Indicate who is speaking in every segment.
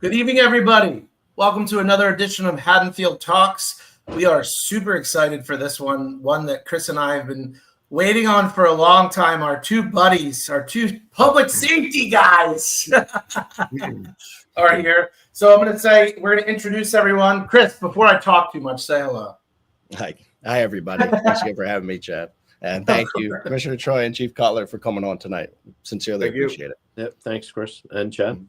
Speaker 1: Good evening, everybody. Welcome to another edition of Haddonfield Talks. We are super excited for this one that Chris and I have been waiting on for a long time. Our two buddies, our two public safety guys are here. So I'm going to say, we're going to introduce everyone. Chris, before I talk too much, say hello.
Speaker 2: Hi, everybody. Thanks again for having me, Chad. And thank you, Commissioner Troy and Chief Cutler, for coming on tonight. Sincerely appreciate it.
Speaker 3: Yep. Thanks, Chris and Chad.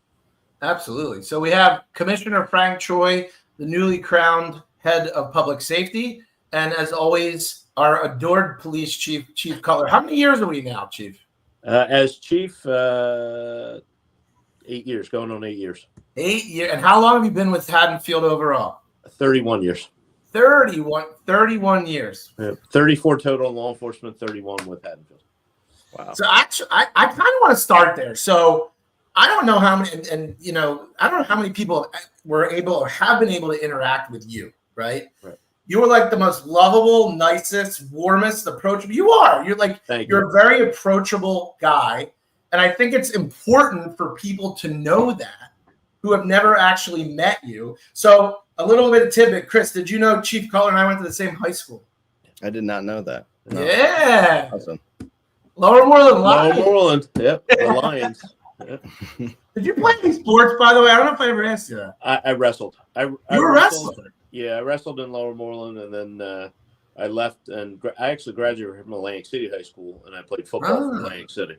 Speaker 1: Absolutely. So we have Commissioner Frank Troy, the newly crowned head of public safety, and as always, our adored police chief, Chief Cutler. How many years are we now, Chief?
Speaker 3: As chief, 8 years, going on 8 years.
Speaker 1: 8 years. And how long have you been with Haddonfield overall?
Speaker 3: 31 years.
Speaker 1: 31 years.
Speaker 3: Yeah. 34 total in law enforcement, 31 with Haddonfield.
Speaker 1: Wow. So actually, I kind of want to start there. So I don't know how many, and I don't know how many people were able or have been able to interact with you, right? You were like the most lovable, nicest, warmest, approachable. You're a very approachable guy. And I think it's important for people to know that who have never actually met you. So a little bit of tidbit, Chris, did you know Chief Cutler and I went to the same high school?
Speaker 2: I did not know that.
Speaker 1: No. Yeah.
Speaker 2: Awesome.
Speaker 1: Lower Moreland Lions.
Speaker 3: Lower Moreland. Yep. The Lions. Yep.
Speaker 1: Did you play any sports, by the way? I don't know if I ever asked you that.
Speaker 3: I wrestled. You
Speaker 1: were wrestling?
Speaker 3: Yeah, I wrestled in Lower Moreland, and then I left, and I actually graduated from Atlantic City High School, and I played football for Atlantic City.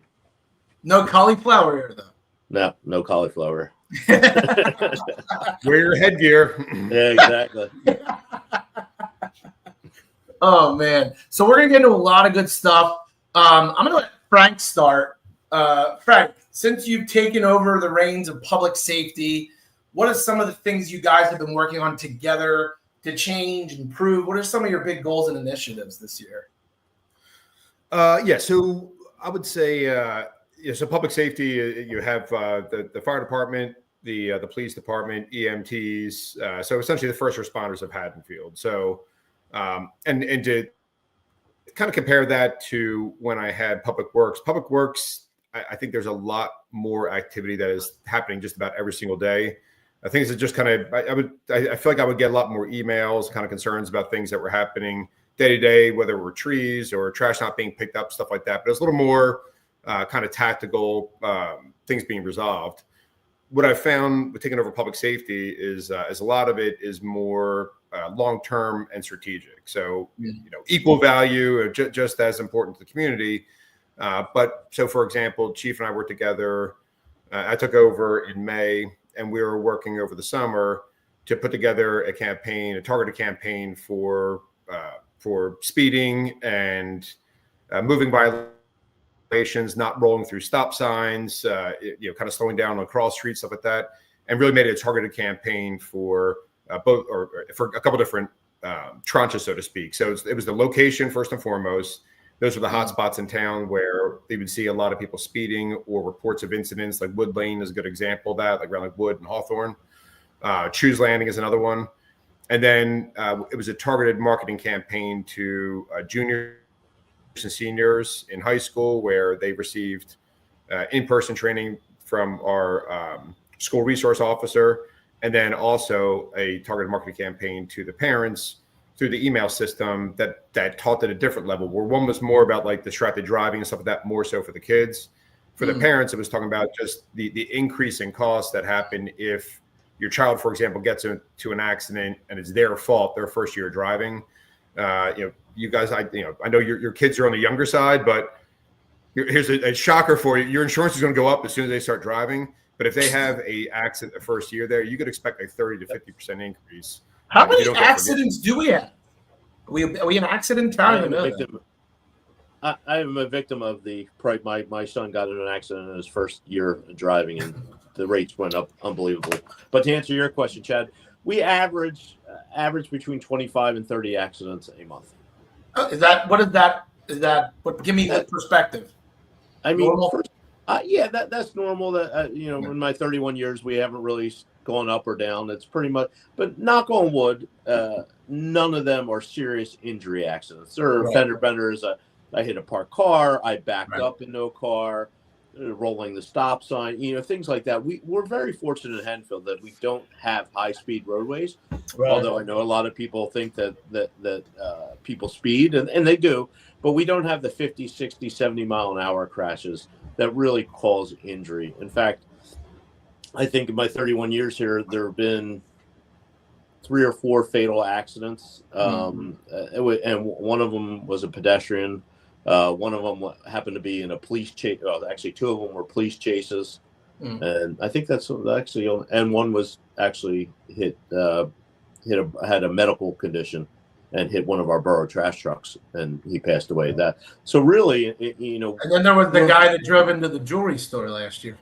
Speaker 1: No cauliflower here, though.
Speaker 3: No cauliflower.
Speaker 4: Wear your headgear.
Speaker 3: Yeah, exactly.
Speaker 1: Oh, man. So we're going to get into a lot of good stuff. I'm going to let Frank start. Frank, since you've taken over the reins of public safety, what are some of the things you guys have been working on together to change, improve? What are some of your big goals and initiatives this year?
Speaker 4: So I would say, so public safety, you have the fire department, the police department, EMTs, so essentially the first responders of Haddonfield. So, and to kind of compare that to when I had Public Works, I think there's a lot more activity that is happening just about every single day. I think it's just kind of, I feel like I would get a lot more emails, kind of concerns about things that were happening day to day, whether it were trees or trash not being picked up, stuff like that. But it's a little more kind of tactical things being resolved. What I found with taking over public safety is a lot of it is more long-term and strategic. So, equal value, just as important to the community. But so, for example, Chief and I worked together. I took over in May, and we were working over the summer to put together a targeted campaign for speeding and moving violations, not rolling through stop signs, kind of slowing down on cross streets, stuff like that, and really made it a targeted campaign for both, or for a couple different tranches, so to speak. So it was the location first and foremost. Those were the hot spots in town where they would see a lot of people speeding or reports of incidents. Like Wood Lane is a good example of that, like around like Wood and Hawthorne. Choose Landing is another one. And then it was a targeted marketing campaign to juniors and seniors in high school, where they received in-person training from our school resource officer, and then also a targeted marketing campaign to the parents through the email system that taught at a different level, where one was more about like distracted driving and stuff like that, more so for the kids. For the parents, it was talking about just the increase in costs that happen if your child, for example, gets into an accident and it's their fault, their first year of driving. You guys, I know your kids are on the younger side, but here's a shocker for you. Your insurance is going to go up as soon as they start driving. But if they have a accident the first year there, you could expect a 30 to 50% increase.
Speaker 1: How many accidents do we have? Are we an accident town?
Speaker 3: I am a victim of my son got in an accident in his first year of driving, and the rates went up unbelievable. But to answer your question, Chad, we average between 25 and 30 accidents a month.
Speaker 1: Give me the perspective.
Speaker 3: I mean, that's normal. That in my 31 years, we haven't really gone up or down. It's pretty much, but knock on wood, none of them are serious injury accidents. There are fender benders. I hit a parked car. I backed up into a car. rolling the stop sign, things like that. We're very fortunate in Haddonfield that we don't have high-speed roadways.
Speaker 1: Right.
Speaker 3: Although I know a lot of people think that people speed, and they do, but we don't have the 50, 60, 70 mile an hour crashes that really cause injury. In fact, I think in my 31 years here, there have been 3 or 4 fatal accidents. And one of them was a pedestrian. One of them happened to be in a police chase. Well, actually, 2 of them were police chases. And I think that's actually, and one was actually had a medical condition and hit one of our borough trash trucks, and he passed away. That so really,
Speaker 1: And then there was the guy that drove into the jewelry store last year.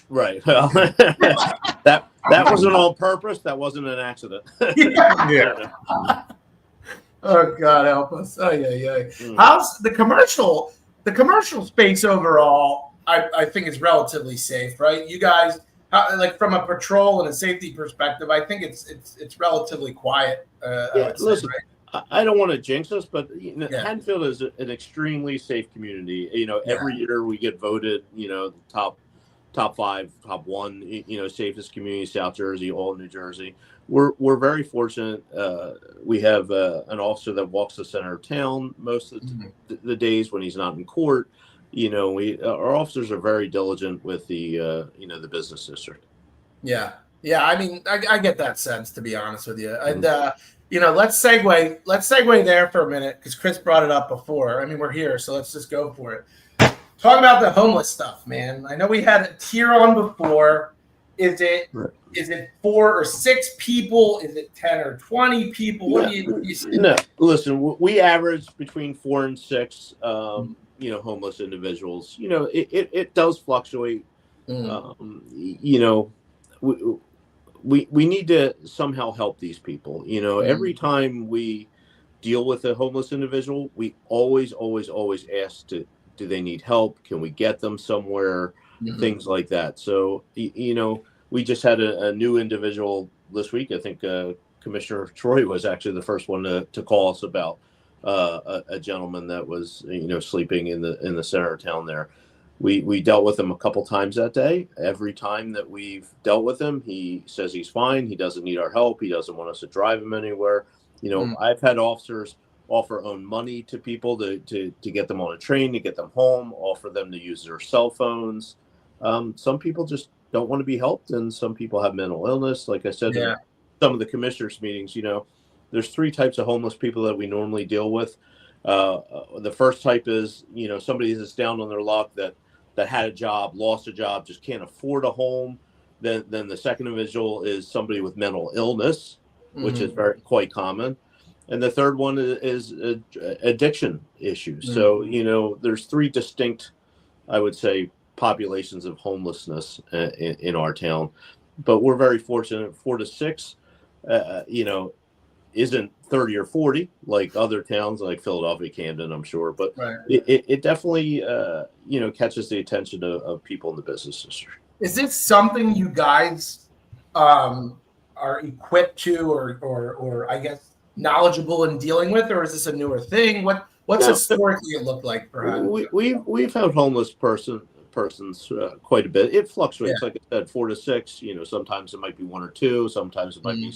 Speaker 3: Right. Well, that wasn't on purpose. That wasn't an accident.
Speaker 4: Yeah.
Speaker 1: Oh God, help us! Oh yeah. How's the commercial? The commercial space overall, I think is relatively safe, right? You guys, like from a patrol and a safety perspective, I think it's relatively quiet.
Speaker 3: Listen, right? I don't want to jinx us, but Haddonfield is an extremely safe community. Every year we get voted, top 5, top 1, safest community, South Jersey, all New Jersey. We're very fortunate. We have an officer that walks the center of town most of the days when he's not in court. Our officers are very diligent with the the business district.
Speaker 1: Yeah. I mean, I get that sense, to be honest with you. And let's segue there for a minute because Chris brought it up before. I mean, we're here, so let's just go for it. Talk about the homeless stuff, man. I know we had a tier on before. Is it 4 or 6 people? Is it 10 or 20 people? What do you see?
Speaker 3: No, listen, we average between 4 and 6, homeless individuals. It does fluctuate. We need to somehow help these people. Every time we deal with a homeless individual, we always ask do they need help? Can we get them somewhere? Things like that. So, we just had a new individual this week. I think Commissioner Troy was actually the first one to call us about a gentleman that was, sleeping in the center of town there. We dealt with him a couple times that day. Every time that we've dealt with him, he says he's fine. He doesn't need our help. He doesn't want us to drive him anywhere. I've had officers offer own money to people to get them on a train, to get them home, offer them to use their cell phones. Some people just don't want to be helped, and some people have mental illness. Like I said, in some of the commissioners' meetings, there's 3 types of homeless people that we normally deal with. The first type is, somebody that's down on their luck that had a job, lost a job, just can't afford a home. Then the second individual is somebody with mental illness, which is quite common. And the third one is addiction issues. So, there's 3 distinct, I would say, populations of homelessness in our town. But we're very fortunate. 4 to 6, isn't 30 or 40 like other towns like Philadelphia, Camden, I'm sure. But it definitely, catches the attention of people in the business district.
Speaker 1: Is this something you guys are equipped to or I guess knowledgeable in dealing with, or is this a newer thing? What's historically it looked like for us?
Speaker 3: We've had homeless persons quite a bit. It fluctuates, like I said, 4 to 6. Sometimes it might be 1 or 2. Sometimes it might be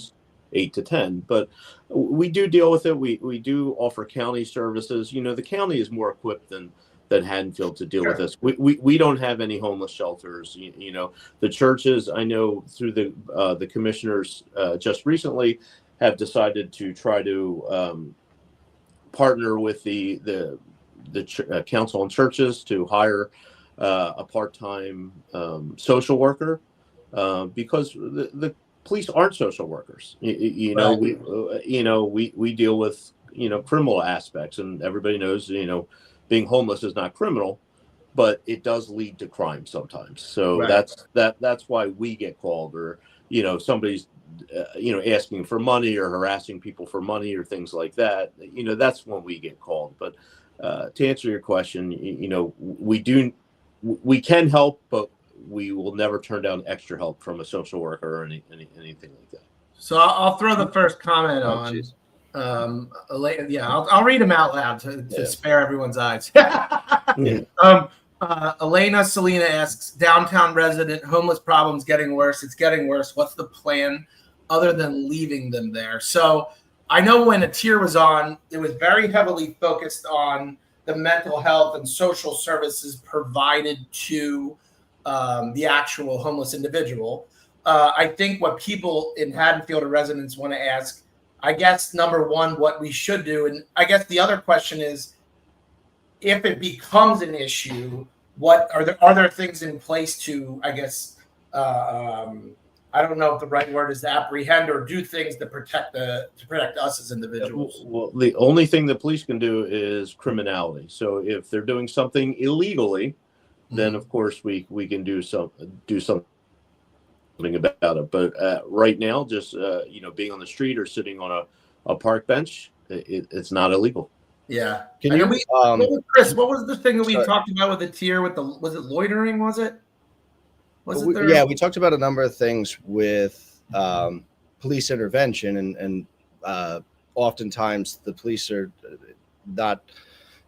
Speaker 3: 8 to 10. But we do deal with it. We do offer county services. The county is more equipped than Haddonfield to deal with this. We don't have any homeless shelters. The churches, I know through the commissioners just recently have decided to try to partner with the council on churches to hire a part-time social worker because the police aren't social workers. We deal with criminal aspects, and everybody knows being homeless is not criminal, but it does lead to crime sometimes. So that's why we get called, or somebody's asking for money or harassing people for money or things like that. That's when we get called. But to answer your question, we can help, but we will never turn down extra help from a social worker or anything like that.
Speaker 1: So I'll throw the first comment on.
Speaker 2: Geez.
Speaker 1: I'll read them out loud to spare everyone's eyes. Elena Selena asks, downtown resident, homeless problems getting worse. It's getting worse. What's the plan other than leaving them there? So I know when a tier was on, it was very heavily focused on the mental health and social services provided to the actual homeless individual. I think what people in Haddonfield or residents want to ask, I guess, number one, what we should do. And I guess the other question is, if it becomes an issue, what are there things in place to, I guess, I don't know if the right word is to apprehend or do things to protect us as individuals.
Speaker 3: Well, the only thing the police can do is criminality. So if they're doing something illegally, then of course we can do something about it. But right now, just being on the street or sitting on a park bench, it's not illegal.
Speaker 1: Yeah.
Speaker 2: Can you,
Speaker 1: Chris, what was the thing that we talked about with the tier with was it loitering? Was it?
Speaker 2: Yeah, we talked about a number of things with police intervention, and oftentimes the police are not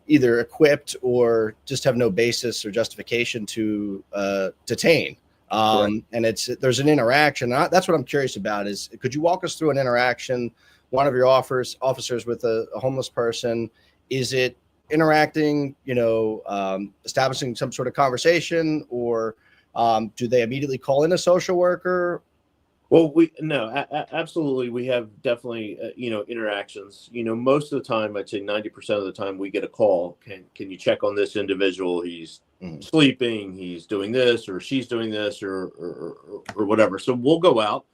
Speaker 2: either equipped or just have no basis or justification to detain. And there's an interaction. That's what I'm curious about is, could you walk us through an interaction, one of your officers with a homeless person? Is it interacting, establishing some sort of conversation, or do they immediately call in a social worker?
Speaker 3: Well, absolutely. We have definitely, interactions. Most of the time, I'd say 90% of the time, we get a call. Can you check on this individual? He's sleeping. He's doing this, or she's doing this, or whatever. So we'll go out,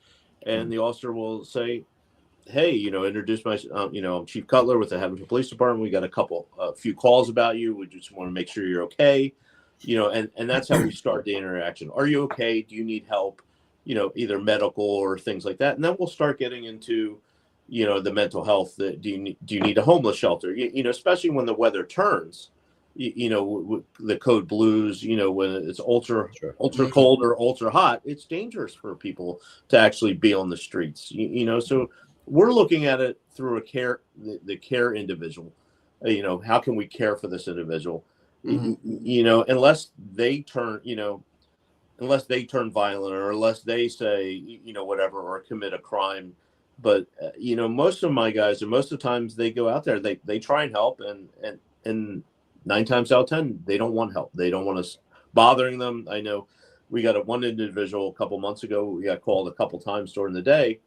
Speaker 3: and the officer will say, "Hey, introduce myself. I'm Chief Cutler with the Haddonfield Police Department. We got a few calls about you. We just want to make sure you're okay." And that's how we start the interaction. Are you okay? Do you need help? Either medical or things like that. And then we'll start getting into, the mental health. Do you need a homeless shelter? Especially when the weather turns, the code blues, when it's ultra cold or ultra hot, it's dangerous for people to actually be on the streets, so we're looking at it through the care individual. How can we care for this individual? Unless they turn violent, or unless they say, whatever, or commit a crime. But, most of my guys, and most of the times they go out there, they try and help. And 9 times out of 10, they don't want help. They don't want us bothering them. I know we got one individual a couple months ago. We got called a couple times during the day.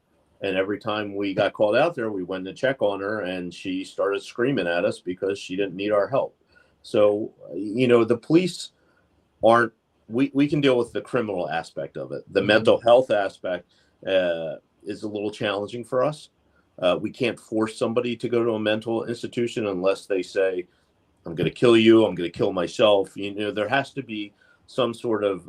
Speaker 3: And every time we got called out there, we went to check on her, and she started screaming at us because she didn't need our help. So, the police aren't, we can deal with the criminal aspect of it. The mental health aspect is a little challenging for us. We can't force somebody to go to a mental institution unless they say, I'm going to kill you, I'm going to kill myself. There has to be some sort of,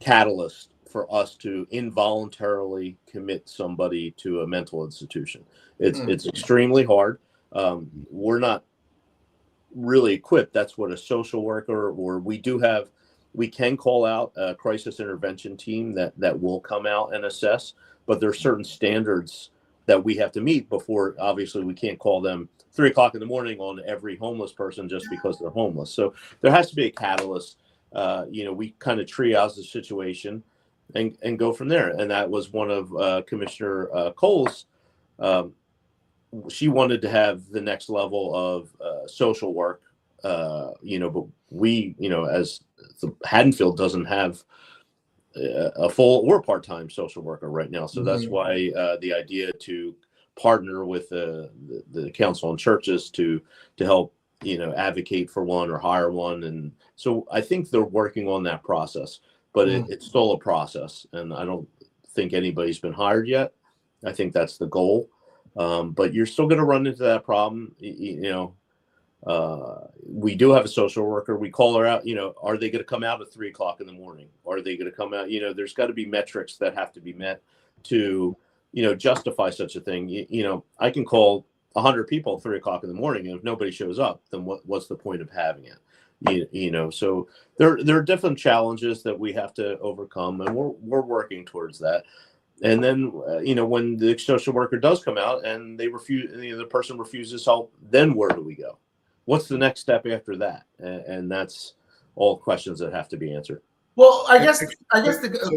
Speaker 3: catalyst for us to involuntarily commit somebody to a mental institution. It's extremely hard. We're not really equipped. That's what a social worker, or we can call out a crisis intervention team that will come out and assess, but there are certain standards that we have to meet before. Obviously we can't call them 3:00 in the morning on every homeless person just because they're homeless. So there has to be a catalyst. We kind of triage the situation and go from there. And that was one of Commissioner Cole's. She wanted to have the next level of social work, but we, as the Haddonfield doesn't have a full or part-time social worker right now. So that's why the idea to partner with the council on churches to help, advocate for one or hire one. And so I think they're working on that process, but it's still a process. And I don't think anybody's been hired yet. I think that's the goal. But you're still going to run into that problem. We do have a social worker. We call her out, are they going to come out at 3:00 in the morning? Are they going to come out? There's got to be metrics that have to be met to, justify such a thing. I can call 100 people at 3:00 in the morning, and if nobody shows up, then what's the point of having it? So there are different challenges that we have to overcome, and we're working towards that. And then, when the social worker does come out and they refuse, the person refuses help, then where do we go? what's the next step after that? And that's all questions that have to be answered.
Speaker 1: Well, I guess go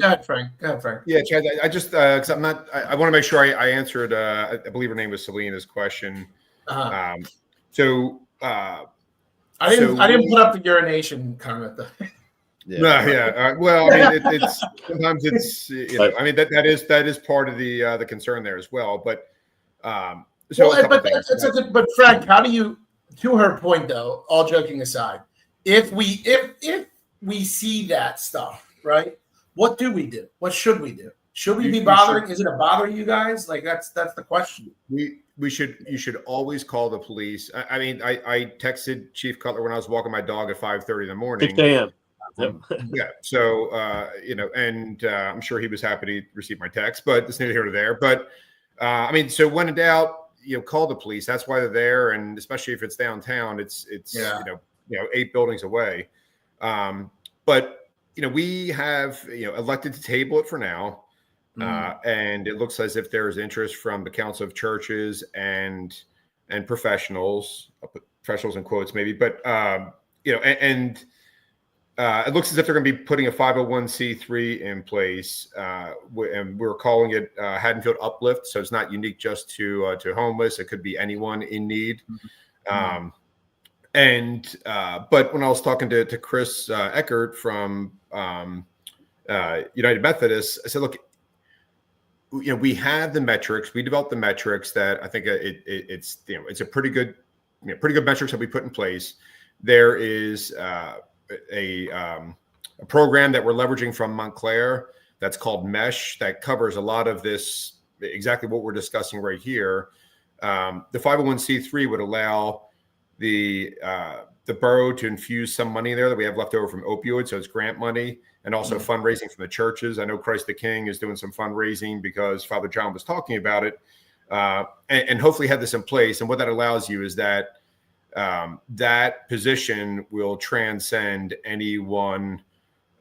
Speaker 1: ahead, Frank.
Speaker 4: Yeah, Chad, I just because I want to make sure I answered. I believe her name was Selena's question.
Speaker 1: Uh-huh.
Speaker 4: I
Speaker 1: didn't put up the urination comment though.
Speaker 4: Well, I mean, it's sometimes it's I mean that is part of the concern there as well. But
Speaker 1: but Frank, how do you? To her point, though, all joking aside, if we see that stuff, right? What do we do? What should we do? Should we be bothering? Is it a bother you guys? Like that's the question.
Speaker 4: You should always call the police. I mean, I texted Chief Cutler when I was walking my dog at 5:30 in the morning.
Speaker 3: 6 a.m.
Speaker 4: Yeah. So and I'm sure he was happy to receive my text, but it's neither here nor there. But I mean, so when in doubt, call the police. That's why they're there, and especially if it's downtown, it's 8 buildings away. But we have elected to table it for now, and it looks as if there's interest from the Council of Churches and professionals. I'll put professionals in quotes maybe, but it looks as if they're going to be putting a 501c3 in place, and we're calling it Haddonfield Uplift. So it's not unique just to homeless. It could be anyone in need. But when I was talking to Chris Eckert from United Methodist, I said, look, we have the metrics. We developed the metrics that I think it's a pretty good metrics that we put in place. There is a program that we're leveraging from Montclair that's called Mesh that covers a lot of this, exactly what we're discussing right here. The 501c3 would allow the borough to infuse some money there that we have left over from opioids. So it's grant money and also fundraising from the churches. I know Christ the King is doing some fundraising because Father John was talking about it, and hopefully have this in place. And what that allows you is that that position will transcend any one,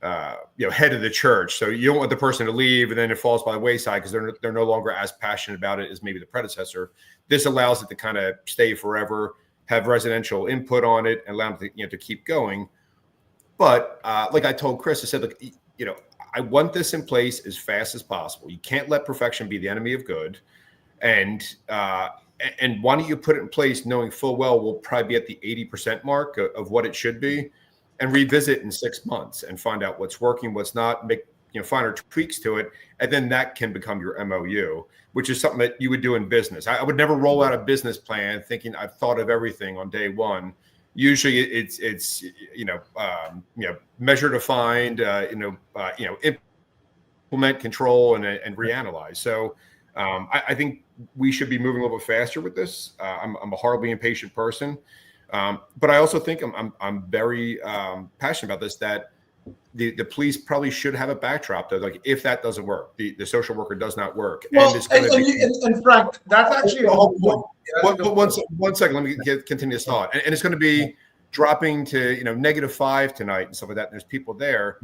Speaker 4: head of the church. So you don't want the person to leave and then it falls by the wayside because they're no longer as passionate about it as maybe the predecessor. This allows it to kind of stay forever, have residential input on it, and allow them to keep going. But like I told Chris, I said, look, I want this in place as fast as possible. You can't let perfection be the enemy of good, and why don't you put it in place knowing full well we'll probably be at the 80% mark of what it should be, and revisit in 6 months and find out what's working, what's not, make finer tweaks to it, and then that can become your MOU, which is something that you would do in business. I would never roll out a business plan thinking I've thought of everything on day one. Usually it's measure, defined, implement, control, and reanalyze. So I think we should be moving a little bit faster with this. I'm a horribly impatient person, but I also think I'm very passionate about this. That the police probably should have a backdrop though. Like if that doesn't work, the social worker does not work.
Speaker 1: Well, and Frank, that's actually a whole point.
Speaker 4: One second, let me continue this thought. And it's going to be dropping to -5 tonight and stuff like that. And there's people there.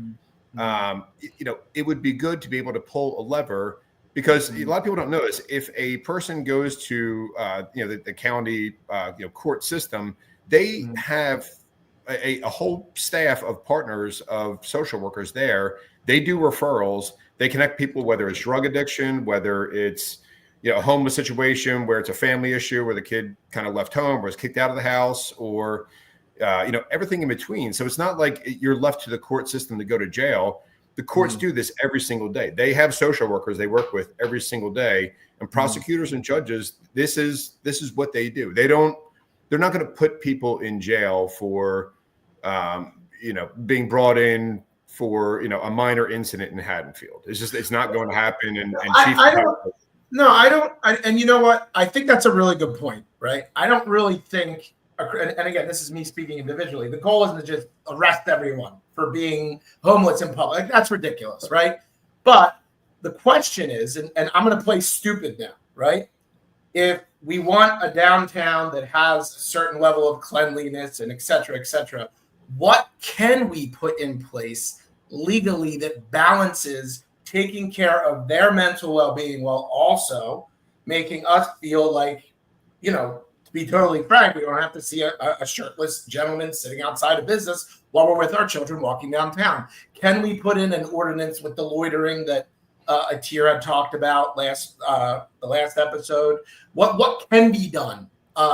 Speaker 4: It would be good to be able to pull a lever. Because a lot of people don't know this. If a person goes to the county court system, they have a whole staff of partners of social workers there. They do referrals. They connect people, whether it's drug addiction, whether it's a homeless situation where it's a family issue where the kid kind of left home or was kicked out of the house, or everything in between. So it's not like you're left to the court system to go to jail. The courts do this every single day. They have social workers they work with every single day, and prosecutors and judges. This is what they do. They're not going to put people in jail for, being brought in for a minor incident in Haddonfield. It's not going to happen. And
Speaker 1: I don't. And you know what? I think that's a really good point, right? I don't really think. And again, this is me speaking individually. The goal isn't to just arrest everyone for being homeless in public. That's ridiculous, right? But the question is, and I'm going to play stupid now, right? If we want a downtown that has a certain level of cleanliness and et cetera, what can we put in place legally that balances taking care of their mental well-being while also making us feel like, to be totally frank, we don't have to see a shirtless gentleman sitting outside a business while we're with our children walking downtown. Can we put in an ordinance with the loitering that Atir had talked about the last episode? What can be done?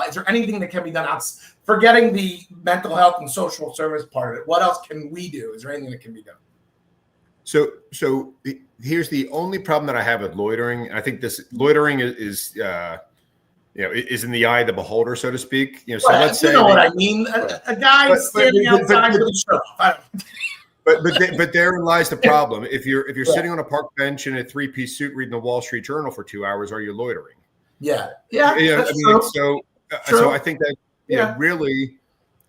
Speaker 1: Is there anything that can be done forgetting the mental health and social service part of it? What else can we do? Is there anything that can be done?
Speaker 4: So here's the only problem that I have with loitering. I think this loitering is in the eye of the beholder, so to speak. So let's say,
Speaker 1: what I mean. A guy standing outside with his shirt off.
Speaker 4: But therein lies the problem. If you're sitting on a park bench in a 3-piece suit reading the Wall Street Journal for 2 hours, are you loitering?
Speaker 1: Yeah.
Speaker 4: So I think that really,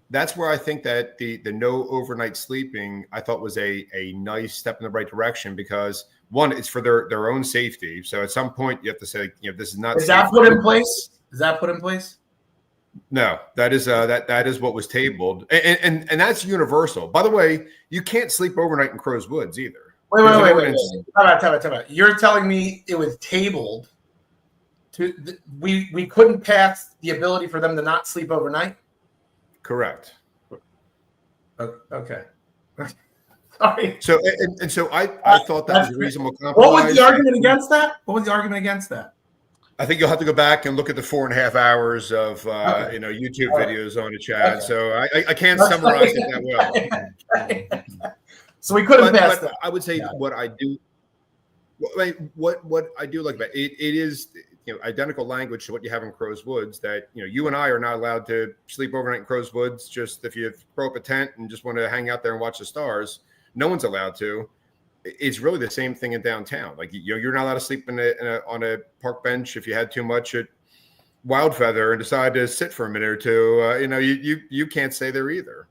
Speaker 4: that's where I think that the no overnight sleeping I thought was a nice step in the right direction, because one, it's for their own safety. So at some point you have to say, this is not.
Speaker 1: Is that put in place? Is that put in place?
Speaker 4: No, that is what was tabled, and that's universal. By the way, you can't sleep overnight in Crow's Woods either.
Speaker 1: Wait. Time out. You're telling me it was tabled we couldn't pass the ability for them to not sleep overnight?
Speaker 4: Correct.
Speaker 1: Okay. Sorry.
Speaker 4: So I thought that was a reasonable compromise.
Speaker 1: What was the argument against that?
Speaker 4: I think you'll have to go back and look at the 4.5 hours of YouTube videos on it, Chad. Okay. So I can't summarize it that well.
Speaker 1: So we couldn't pass that.
Speaker 4: I would say what I do like about it is identical language to what you have in Crow's Woods, that you and I are not allowed to sleep overnight in Crow's Woods. Just if you throw up a tent and just want to hang out there and watch the stars, no one's allowed to. It's really the same thing in downtown. Like you're not allowed to sleep on a park bench if you had too much at Wild Feather and decide to sit for a minute or two. You can't stay there either.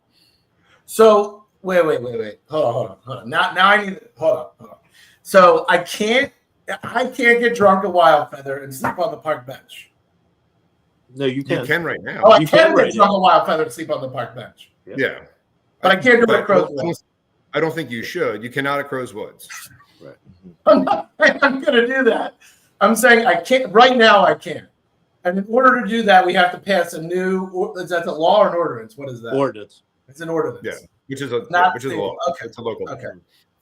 Speaker 1: So wait. Hold on. Now I need hold on. So I can't get drunk at Wild Feather and sleep on the park bench.
Speaker 3: No, you can.
Speaker 4: You can right now.
Speaker 1: Oh, I can get drunk at Wild Feather and sleep on the park bench.
Speaker 4: Yeah.
Speaker 1: But I can't do it at Crow's Woods.
Speaker 4: I don't think you should. You cannot at Crow's Woods.
Speaker 1: Right. I'm going to do that. I'm saying I can't. Right now, I can't. And in order to do that, we have to pass a new. Is that a law or an ordinance? What is that?
Speaker 3: Ordinance.
Speaker 1: It's an ordinance.
Speaker 4: Yeah, which is a law.
Speaker 1: Okay,
Speaker 4: it's a local.
Speaker 1: Okay,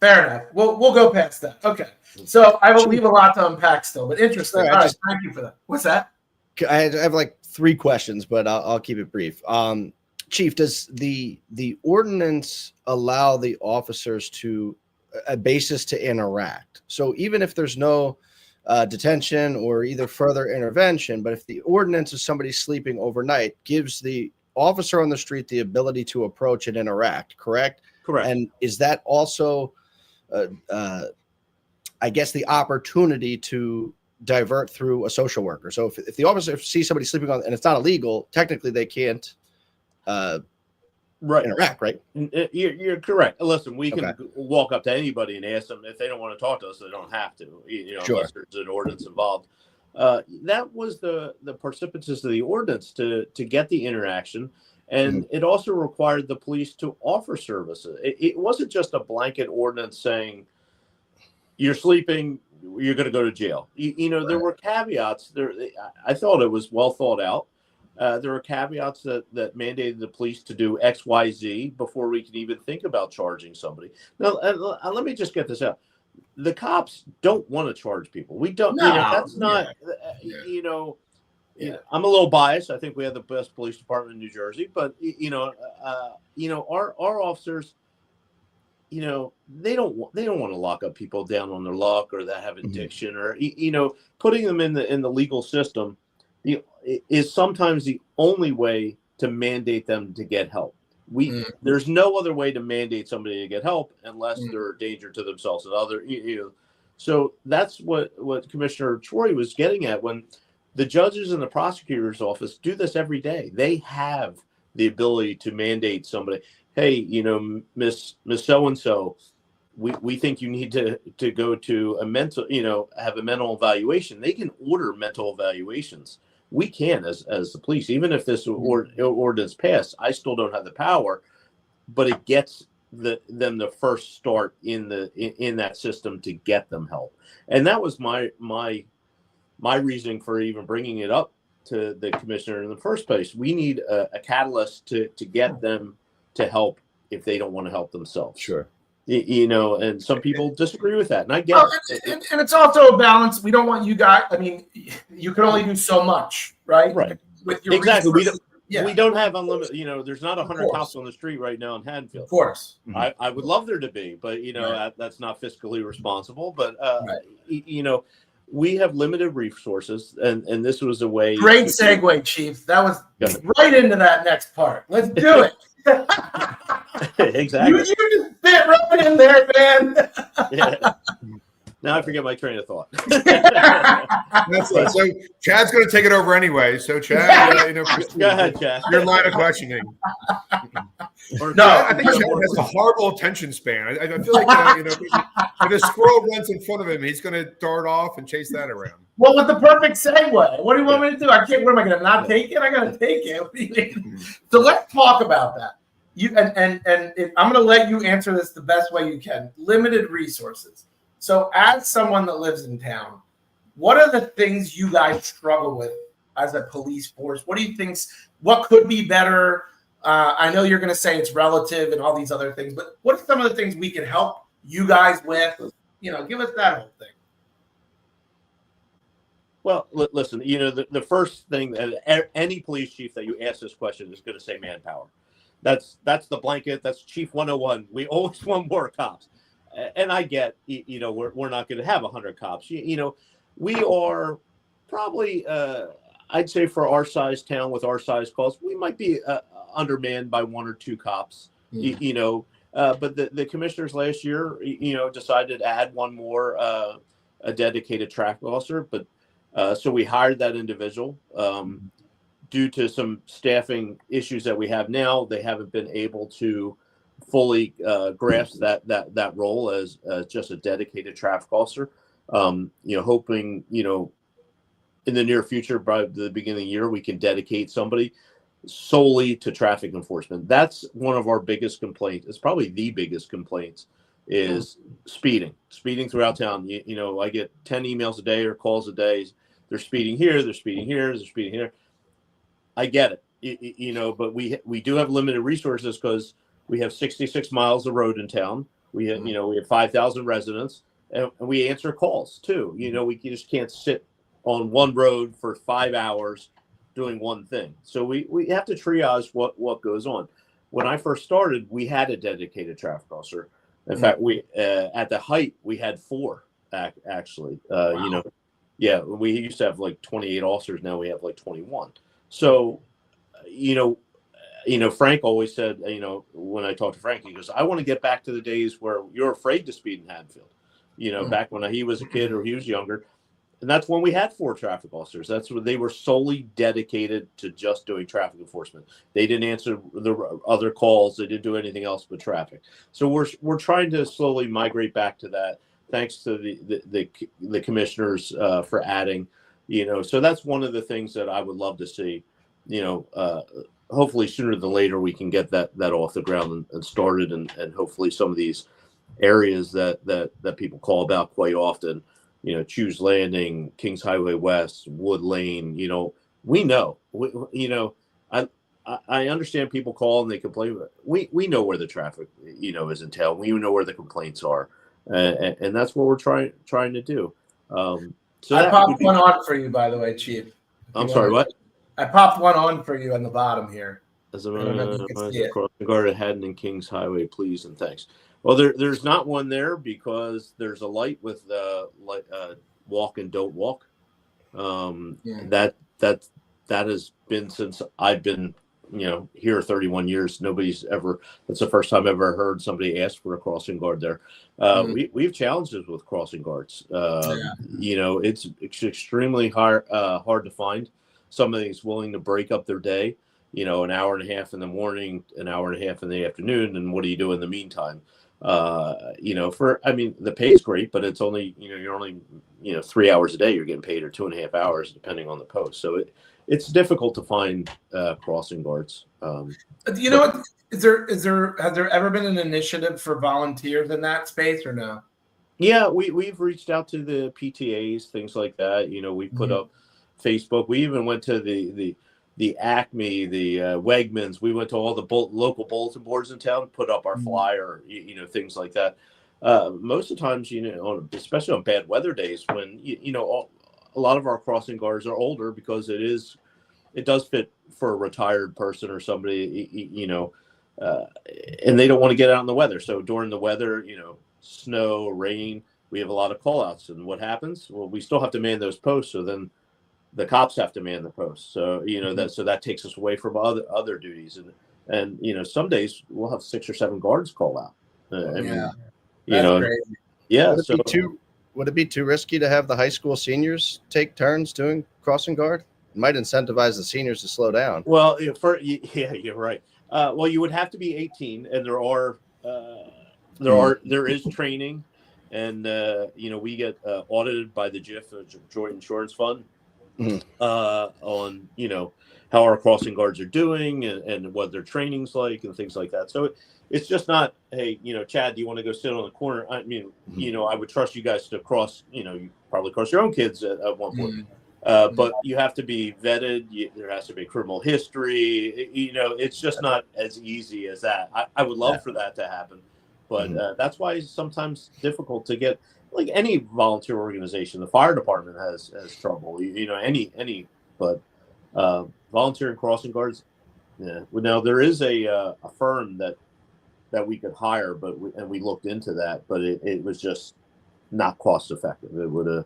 Speaker 1: fair enough. We'll go past that. Okay, so I will leave a lot to unpack still, but interesting. All right, thank you for that. What's that?
Speaker 2: I have like 3 questions, but I'll keep it brief. Chief, does the ordinance allow the officers to a basis to interact? So even if there's no detention or either further intervention, but if the ordinance is somebody sleeping overnight, gives the officer on the street the ability to approach and interact, correct?
Speaker 3: Correct.
Speaker 2: And is that also, I guess, the opportunity to divert through a social worker? So if the officer sees somebody sleeping on, and it's not illegal, technically they can't interact, right?
Speaker 3: You're correct. Listen, we can walk up to anybody and ask them. If they don't want to talk to us, they don't have to.
Speaker 2: Sure.
Speaker 3: Unless there's an ordinance involved. That was the precipitous of the ordinance to get the interaction, and it also required the police to offer services. It wasn't just a blanket ordinance saying you're sleeping, you're going to go to jail. There were caveats there. I thought it was well thought out. There are caveats that mandated the police to do X, Y, Z before we can even think about charging somebody. Now, let me just get this out. The cops don't want to charge people. We don't.
Speaker 1: No,
Speaker 3: that's not. I'm a little biased. I think we have the best police department in New Jersey, but our officers, they don't want to lock up people down on their luck or that have addiction or putting them in the legal system is sometimes the only way to mandate them to get help. There's no other way to mandate somebody to get help unless they're a danger to themselves and other. So that's what Commissioner Troy was getting at when the judges and the prosecutor's office do this every day. They have the ability to mandate somebody. Hey, Miss so-and-so, we think you need to go to a mental, have a mental evaluation. They can order mental evaluations. We can, as the police, even if this ordinance passed, I still don't have the power, but it gets them the first start in that system to get them help. And that was my reasoning for even bringing it up to the commissioner in the first place. We need a catalyst to get them to help if they don't want to help themselves.
Speaker 2: Sure.
Speaker 3: And some people disagree with that, and I get
Speaker 1: it. And it's also a balance. We don't want you guys. I mean, you can only do so much, right?
Speaker 3: Right.
Speaker 1: With your
Speaker 3: exactly.
Speaker 1: Resources.
Speaker 3: We don't have unlimited. There's not 100 cops on the street right now in Haddonfield.
Speaker 1: Of course.
Speaker 3: I would love there to be, but that's not fiscally responsible. But we have limited resources, and this was a way.
Speaker 1: Great segue, Chief. That was right into that next part. Let's do it.
Speaker 3: Exactly.
Speaker 1: You just fit right in there, man.
Speaker 3: Yeah. Now I forget my train of thought.
Speaker 4: That's it. So Chad's going to take it over anyway. So Chad,
Speaker 3: go ahead, Chad.
Speaker 4: Your line of questioning. I think Chad has a horrible attention span. I feel like if a squirrel runs in front of him, he's going to dart off and chase that around.
Speaker 1: Well, with the perfect segue, what do you want me to do? I can't. What am I going to not take it? I got to take it. What do you mean? So let's talk about that. I'm going to let you answer this the best way you can. Limited resources. So as someone that lives in town, what are the things you guys struggle with as a police force? What do you think? What could be better? I know you're going to say it's relative and all these other things, but what are some of the things we can help you guys with? Give us that whole thing.
Speaker 3: Well, listen, the first thing that any police chief that you ask this question is going to say manpower. That's the blanket. That's Chief 101. We always want more cops. And I get, we're not going to have 100 cops. We are probably, I'd say for our size town with our size calls, we might be undermanned by 1 or 2 cops. But the commissioners last year, decided to add one more, a dedicated traffic officer. But so we hired that individual. Due to some staffing issues that we have now, they haven't been able to fully grasp that role as just a dedicated traffic officer. Hoping in the near future, by the beginning of the year, we can dedicate somebody solely to traffic enforcement. That's one of our biggest complaints. It's probably the biggest complaints is speeding throughout town. I get 10 emails a day or calls a day. They're speeding here. They're speeding here. They're speeding here. I get it, but we do have limited resources because we have 66 miles of road in town. We have, we have 5,000 residents, and we answer calls too. We just can't sit on one road for 5 hours doing one thing. So we have to triage what goes on. When I first started, we had a dedicated traffic officer. In fact, we at the height we had 4 actually. Wow. We used to have like 28 officers. Now we have like 21. So, Frank always said, when I talked to Frank, he goes, I want to get back to the days where you're afraid to speed in Haddonfield, back when he was a kid or he was younger. And that's when we had 4 traffic officers. That's when they were solely dedicated to just doing traffic enforcement. They didn't answer the other calls. They didn't do anything else but traffic. So we're trying to slowly migrate back to that. Thanks to the commissioners for adding. So that's one of the things that I would love to see, hopefully sooner than later, we can get that off the ground and started. And hopefully some of these areas that people call about quite often, Choose Landing, Kings Highway West, Wood Lane, we know, I understand people call and they complain, but we know where the traffic, is in town. We know where the complaints are. And that's what we're trying to do. So
Speaker 1: I popped one on for you, by the way, Chief.
Speaker 3: I'm sorry, what?
Speaker 1: I popped one on for you on the bottom here.
Speaker 3: As a crossing guard at Haddon and Kings Highway, please and thanks. Well, there's not one there because there's a light with walk and don't walk. That has been since I've been here 31 years. That's the first time I've ever heard somebody ask for a crossing guard there. We have challenges with crossing guards. It's extremely hard to find somebody who's willing to break up their day, an hour and a half in the morning, an hour and a half in the afternoon. And what do you do in the meantime? The pay is great, but it's only, you're only, 3 hours a day you're getting paid, or 2.5 hours, depending on the post. So it's difficult to find crossing guards.
Speaker 1: Has there ever been an initiative for volunteers in that space or no?
Speaker 3: Yeah, we've reached out to the PTAs, things like that. We put up Facebook. We even went to the Acme, the Wegmans. We went to all the local bulletin boards in town, put up our flyer, things like that. Most of the times, especially on bad weather days when, a lot of our crossing guards are older because it does fit for a retired person or somebody, and they don't want to get out in the weather. So during the weather, snow, rain, we have a lot of call outs. And what happens? Well, we still have to man those posts. So then the cops have to man the posts. So, that takes us away from other duties. And some days we'll have 6 or 7 guards call out. Yeah.
Speaker 2: Would it be too risky to have the high school seniors take turns doing crossing guard? It might incentivize the seniors to slow down.
Speaker 3: Well, you're right. Well, you would have to be 18, and there is training, and we get audited by the JIF, Joint Insurance Fund, on how our crossing guards are doing and what their training's like and things like that. So it's just not, hey, Chad, do you want to go sit on the corner? I mean, I would trust you guys to cross. You probably cross your own kids at one point. But you have to be vetted. There has to be criminal history. It's just not as easy as that. I would love for that to happen, but that's why it's sometimes difficult to get, like any volunteer organization. The fire department has trouble. But volunteer and crossing guards. Yeah. Well, now there is a firm that we could hire, and we looked into that, but it was just not cost effective. It would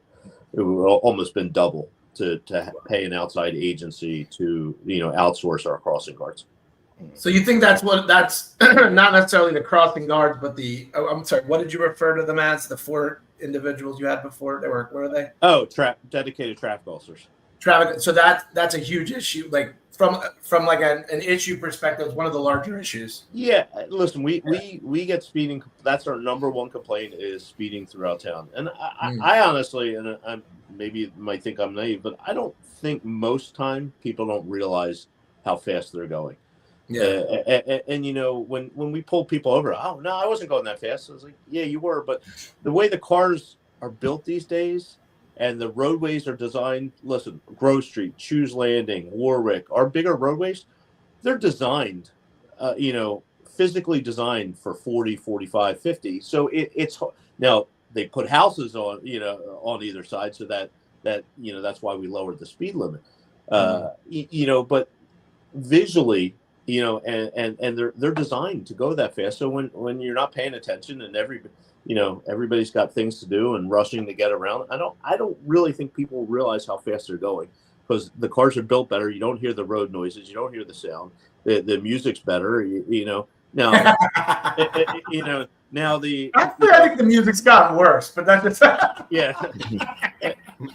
Speaker 3: almost been double to pay an outside agency to outsource our crossing guards.
Speaker 1: So you think that's not necessarily the crossing guards, but I'm sorry, what did you refer to them as? The 4 individuals you had before? Where were they?
Speaker 3: Oh, dedicated traffic officers.
Speaker 1: Traffic. So that's a huge issue. Like from like an issue perspective, it's one of the larger issues.
Speaker 3: Yeah, listen, we get speeding. That's our number one complaint is speeding throughout town. And I honestly, and I'm maybe you might think I'm naive, but I don't think most time people don't realize how fast they're going. Yeah. And when we pull people over, oh no, I wasn't going that fast. I was like, yeah, you were, but the way the cars are built these days and the roadways are designed, listen, Grove Street, Shoes Landing, Warwick, our bigger roadways, they're designed, physically designed for 40, 45, 50. So it's now they put houses on, on either side. So that that's why we lowered the speed limit, but visually, and they're designed to go that fast. So when you're not paying attention and everybody's got things to do and rushing to get around, I don't really think people realize how fast they're going because the cars are built better. You don't hear the road noises. You don't hear the sound. The music's better. Now, now I
Speaker 1: think the music's gotten worse, but that's just
Speaker 3: yeah.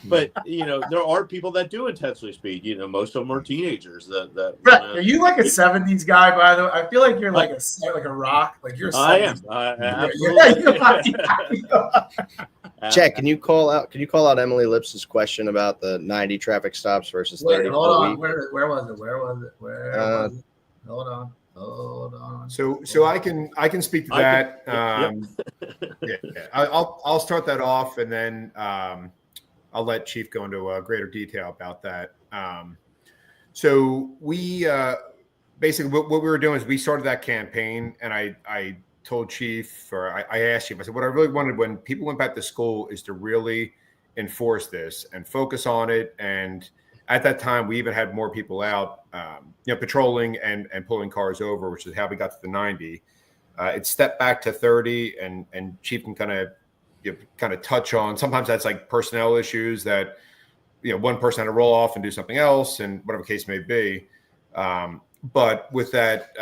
Speaker 3: But there are people that do intensely speed. Most of them are teenagers.
Speaker 1: Brett, are you like a '70s guy? By the way, I feel like you're like a rock. Like you're.
Speaker 3: I am. Absolutely.
Speaker 2: Chet, can you call out Emily Lips's question about the 90 traffic stops versus 30?
Speaker 1: Hold on. Where was it? Hold on.
Speaker 4: So I can speak to that. I'll start that off, and then I'll let Chief go into greater detail about that. So we basically what we were doing is we started that campaign, and I told Chief, or I asked Chief, I said, what I really wanted when people went back to school is to really enforce this and focus on it. And at that time, we even had more people out, patrolling and pulling cars over, which is how we got to the 90. It stepped back to 30, and Chief can kind of touch on. Sometimes that's like personnel issues that one person had to roll off and do something else, and whatever the case may be. But with that,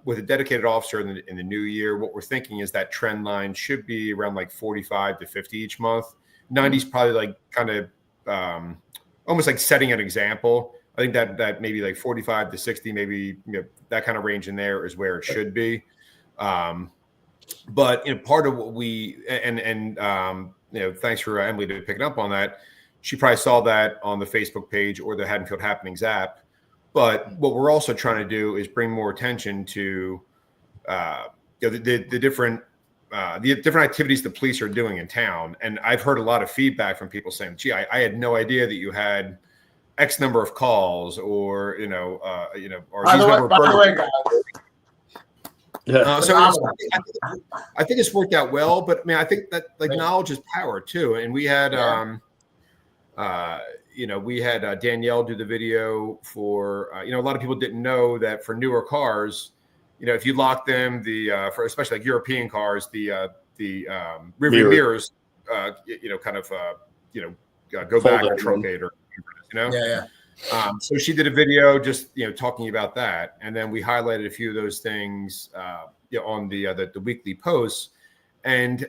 Speaker 4: with a dedicated officer in the new year, what we're thinking is that trend line should be around like 45 to 50 each month. 90 is probably like kind of almost like setting an example. I think that maybe like 45 to 60, maybe that kind of range in there is where it should be. But part of what we thanks for Emily to picking up on that. She probably saw that on the Facebook page or the Haddonfield Happenings app. But what we're also trying to do is bring more attention to the different activities the police are doing in town. And I've heard a lot of feedback from people saying, gee, I had no idea that you had X number of calls, or or
Speaker 1: By
Speaker 4: these
Speaker 1: the
Speaker 4: number of
Speaker 1: way,
Speaker 4: burglaries.
Speaker 1: guys,
Speaker 4: So I think it's worked out well, but I mean, I think that knowledge is power too. And we had, we had Danielle do the video for, a lot of people didn't know that for newer cars, if you lock them, for especially like European cars, the rearview mirrors, go back or truncate or, so she did a video just talking about that, and then we highlighted a few of those things on the weekly posts. And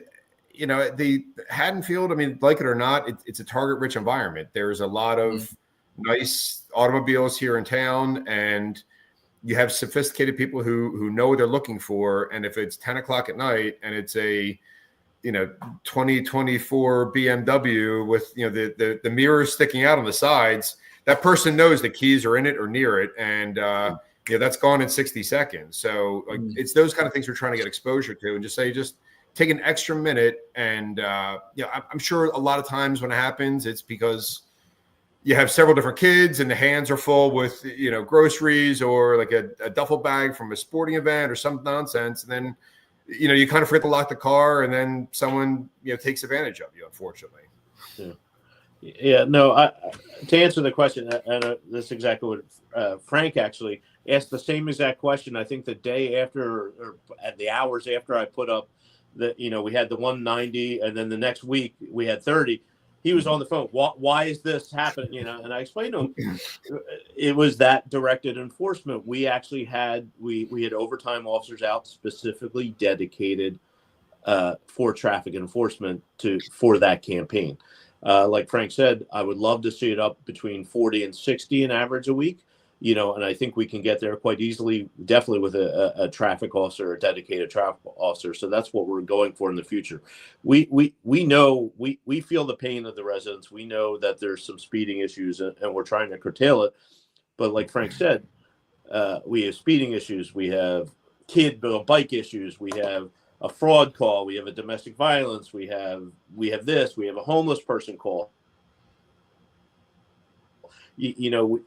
Speaker 4: the Haddonfield, I mean, like it or not, it's a target-rich environment. There's a lot of nice automobiles here in town, and you have sophisticated people who know what they're looking for. And if it's 10 o'clock at night and it's a 2024 BMW with the mirrors sticking out on the sides, that person knows the keys are in it or near it, and that's gone in 60 seconds. So it's those kind of things we're trying to get exposure to, and just take an extra minute. And I'm sure a lot of times when it happens, it's because you have several different kids and the hands are full with groceries, or like a duffel bag from a sporting event or some nonsense, and then you kind of forget to lock the car, and then someone takes advantage of you, unfortunately.
Speaker 3: Yeah, no. To answer the question, and that's exactly what Frank actually asked the same exact question. I think the day after, or at the hours after I put up the, we had the 190, and then the next week we had 30. He was on the phone. Why is this happening? And I explained to him it was that directed enforcement. We actually had we had overtime officers out specifically dedicated for traffic enforcement for that campaign. Like Frank said, I would love to see it up between 40 and 60 an average a week, and I think we can get there quite easily, definitely with a traffic officer, a dedicated traffic officer. So that's what we're going for in the future. We know, we feel the pain of the residents. We know that there's some speeding issues, and we're trying to curtail it. But like Frank said, we have speeding issues. We have bike issues. We have a fraud call. We have a domestic violence. We have this. We have a homeless person call.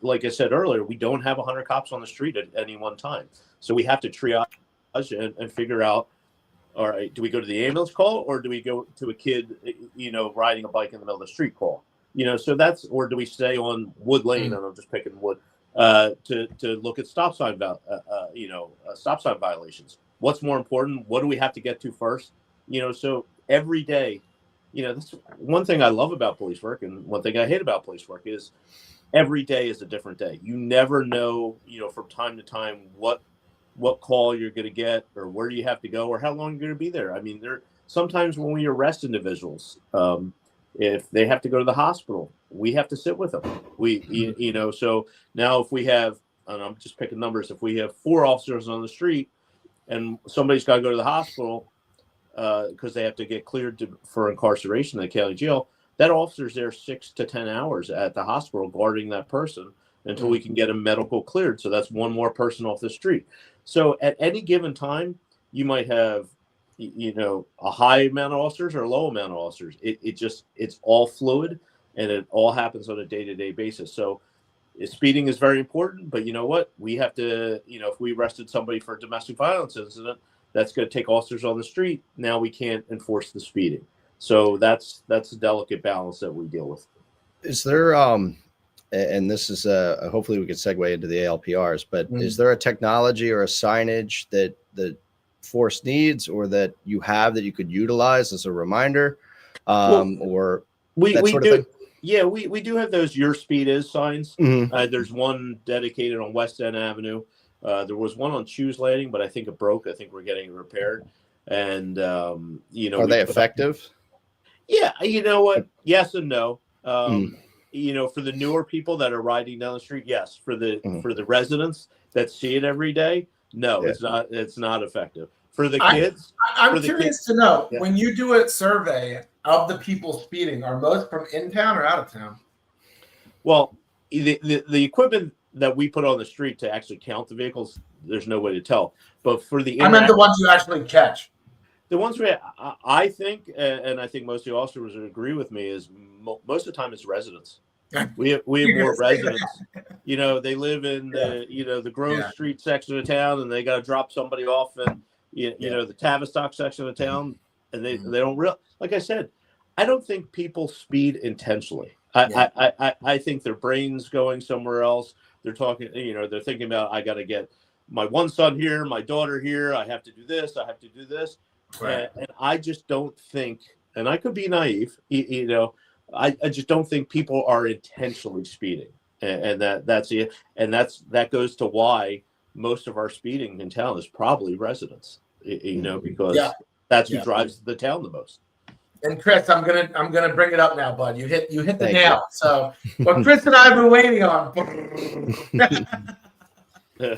Speaker 3: Like I said earlier, we don't have 100 cops on the street at any one time. So we have to triage and figure out, all right, do we go to the ambulance call, or do we go to a kid, riding a bike in the middle of the street call? So that's, or do we stay on Wood Lane, and I'm just picking Wood, to look at stop sign violations. What's more important? What do we have to get to first? So every day, that's one thing I love about police work, and one thing I hate about police work is every day is a different day. You never know, from time to time, what call you're going to get, or where you have to go, or how long you're going to be there. I mean, sometimes when we arrest individuals, if they have to go to the hospital, we have to sit with them. So now if we have, and I'm just picking numbers, if we have 4 officers on the street and somebody's got to go to the hospital because they have to get cleared for incarceration in the county jail, that officer's there 6 to 10 hours at the hospital guarding that person until we can get him medical cleared. So that's one more person off the street. So at any given time, you might have, a high amount of officers or a low amount of officers. It's all fluid, and it all happens on a day-to-day basis. So speeding is very important, but you know what? We have to, if we arrested somebody for a domestic violence incident, that's going to take officers on the street. Now we can't enforce the speeding. So that's a delicate balance that we deal with.
Speaker 2: Is there, and this is hopefully we can segue into the ALPRs, but is there a technology or a signage that force needs, or that you have that you could utilize as a reminder, or
Speaker 3: we
Speaker 2: sort
Speaker 3: do?
Speaker 2: Of thing?
Speaker 3: Yeah, we do have those "Your Speed Is" signs. There's one dedicated on West End Avenue. There was one on Shoes Landing, but I think it broke. I think we're getting it repaired. And are
Speaker 2: they effective?
Speaker 3: Yeah, you know what? Yes and no. For the newer people that are riding down the street, yes. For the residents that see it every day, no, it's not. It's not effective. For the kids,
Speaker 1: I'm curious to know, when you do a survey of the people speeding, are most from in town or out of town?
Speaker 3: Well, the equipment that we put on the street to actually count the vehicles, there's no way to tell. But for the
Speaker 1: I meant the ones you actually catch.
Speaker 3: The ones I think, and I think most of the officers would agree with me, is most of the time it's residents. We have more residents. You know, they live in the Grove Street section of town, and they got to drop somebody off in the Tavistock section of town, and they don't like I said, I don't think people speed intentionally. I think their brain's going somewhere else. They're talking, they're thinking about, I got to get my one son here, my daughter here. I have to do this. I have to do this. Right. And I just don't think, and I could be naive, I just don't think people are intentionally speeding. And that's it. And that goes to why most of our speeding in town is probably residents, because that's who drives the town the most.
Speaker 1: And Chris, I'm gonna bring it up now, bud. You hit the nail. So what Chris and I have been waiting on.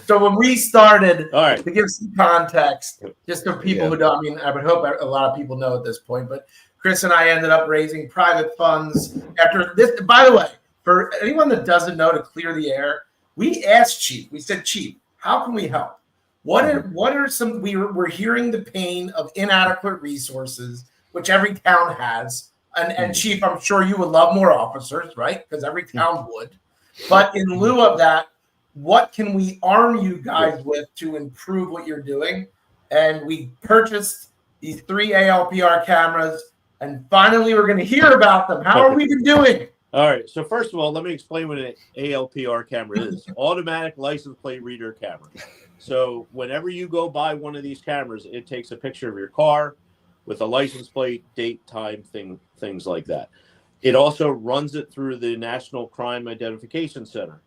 Speaker 1: So when we started, to give some context, just for people who don't, I mean, I would hope a lot of people know at this point, but Chris and I ended up raising private funds after this. By the way, for anyone that doesn't know, to clear the air, we asked Chief. We said, Chief, how can we help? What are some? We're hearing the pain of inadequate resources, which every town has. And Chief, I'm sure you would love more officers, right? Because every town would. But in lieu of that, what can we arm you guys with to improve what you're doing? And we purchased these 3 ALPR cameras, and finally we're going to hear about them. How are we doing?
Speaker 3: All right. So first of all, let me explain what an ALPR camera is. Automatic license plate reader camera. So whenever you go buy one of these cameras, it takes a picture of your car with a license plate, date, time, things like that. It also runs it through the National Crime Identification Center.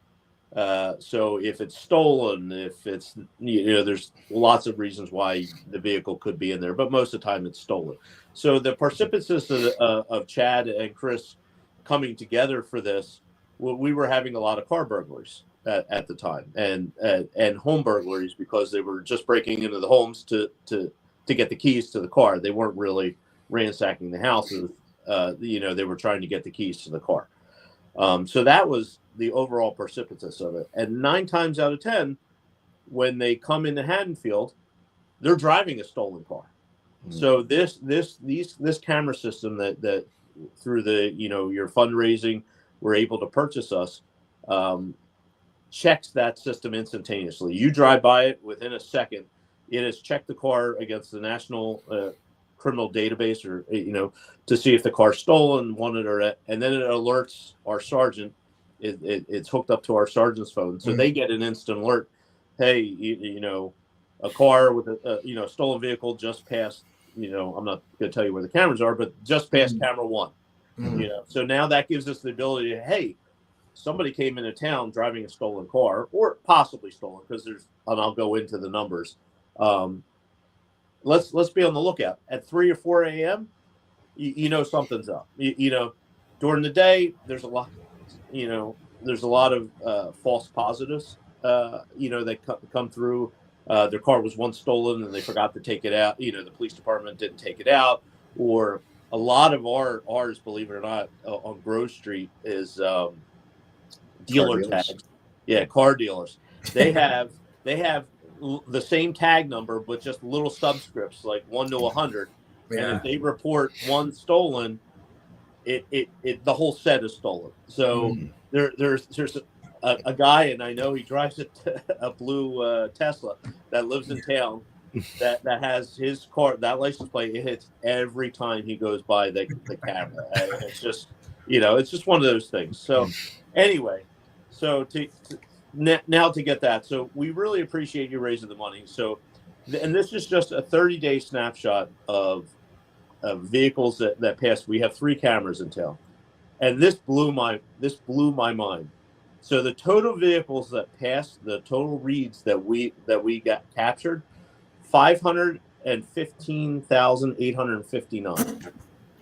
Speaker 3: So if it's stolen, if it's, there's lots of reasons why the vehicle could be in there, but most of the time it's stolen. So the precipitous of Chad and Chris coming together for this, we were having a lot of car burglaries at the time, and home burglaries, because they were just breaking into the homes to get the keys to the car. They weren't really ransacking the houses. They were trying to get the keys to the car. So that was the overall precipitous of it. And 9 times out of 10, when they come into Haddonfield, they're driving a stolen car. So this camera system that through the your fundraising we're able to purchase us checks that system instantaneously. You drive by it within a second. It has checked the car against the National Criminal Database, or to see if the car's stolen, wanted, and then it alerts our sergeant. It's hooked up to our sergeant's phone, so they get an instant alert. Hey, a car with a stolen vehicle just passed. I'm not going to tell you where the cameras are, but just past camera 1. So now that gives us the ability to, hey, somebody came into town driving a stolen car, or possibly stolen, because and I'll go into the numbers. Let's be on the lookout at 3 or 4 a.m. Something's up. During the day, there's a lot. There's a lot of false positives. That come through. Their car was once stolen and they forgot to take it out. The police department didn't take it out, or a lot of ours, believe it or not, on Grove Street is dealer tags. Yeah, car dealers. They have the same tag number, but just little subscripts, like 1 to 100. Yeah. And if they report one stolen, the whole set is stolen. So there's a guy, and I know he drives a blue Tesla that lives in town that has his car, that license plate, it hits every time he goes by the camera. And it's just, it's just one of those things. So anyway, so now to get that. So we really appreciate you raising the money. So, and this is just a 30-day snapshot of vehicles that passed. We have 3 cameras in town, and this blew my mind. So the total vehicles that passed, the total reads that we got captured, 515,859.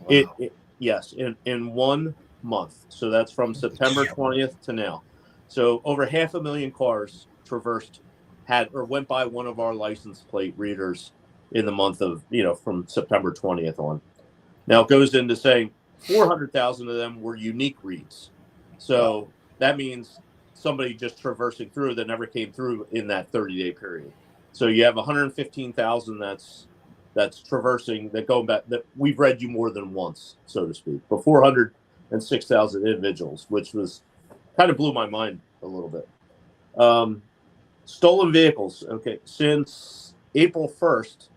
Speaker 3: Wow. Yes, in 1 month. So that's from September 20th to now. So over 500,000 cars went by one of our license plate readers in the month of, from September 20th on. Now it goes into saying 400,000 of them were unique reads. So that means somebody just traversing through that never came through in that 30-day period. So you have 115,000 that's traversing, that going back, that we've read you more than once, so to speak. But 400 and 6,000 individuals, which was kind of blew my mind a little bit. Stolen vehicles. Okay, since April 1st,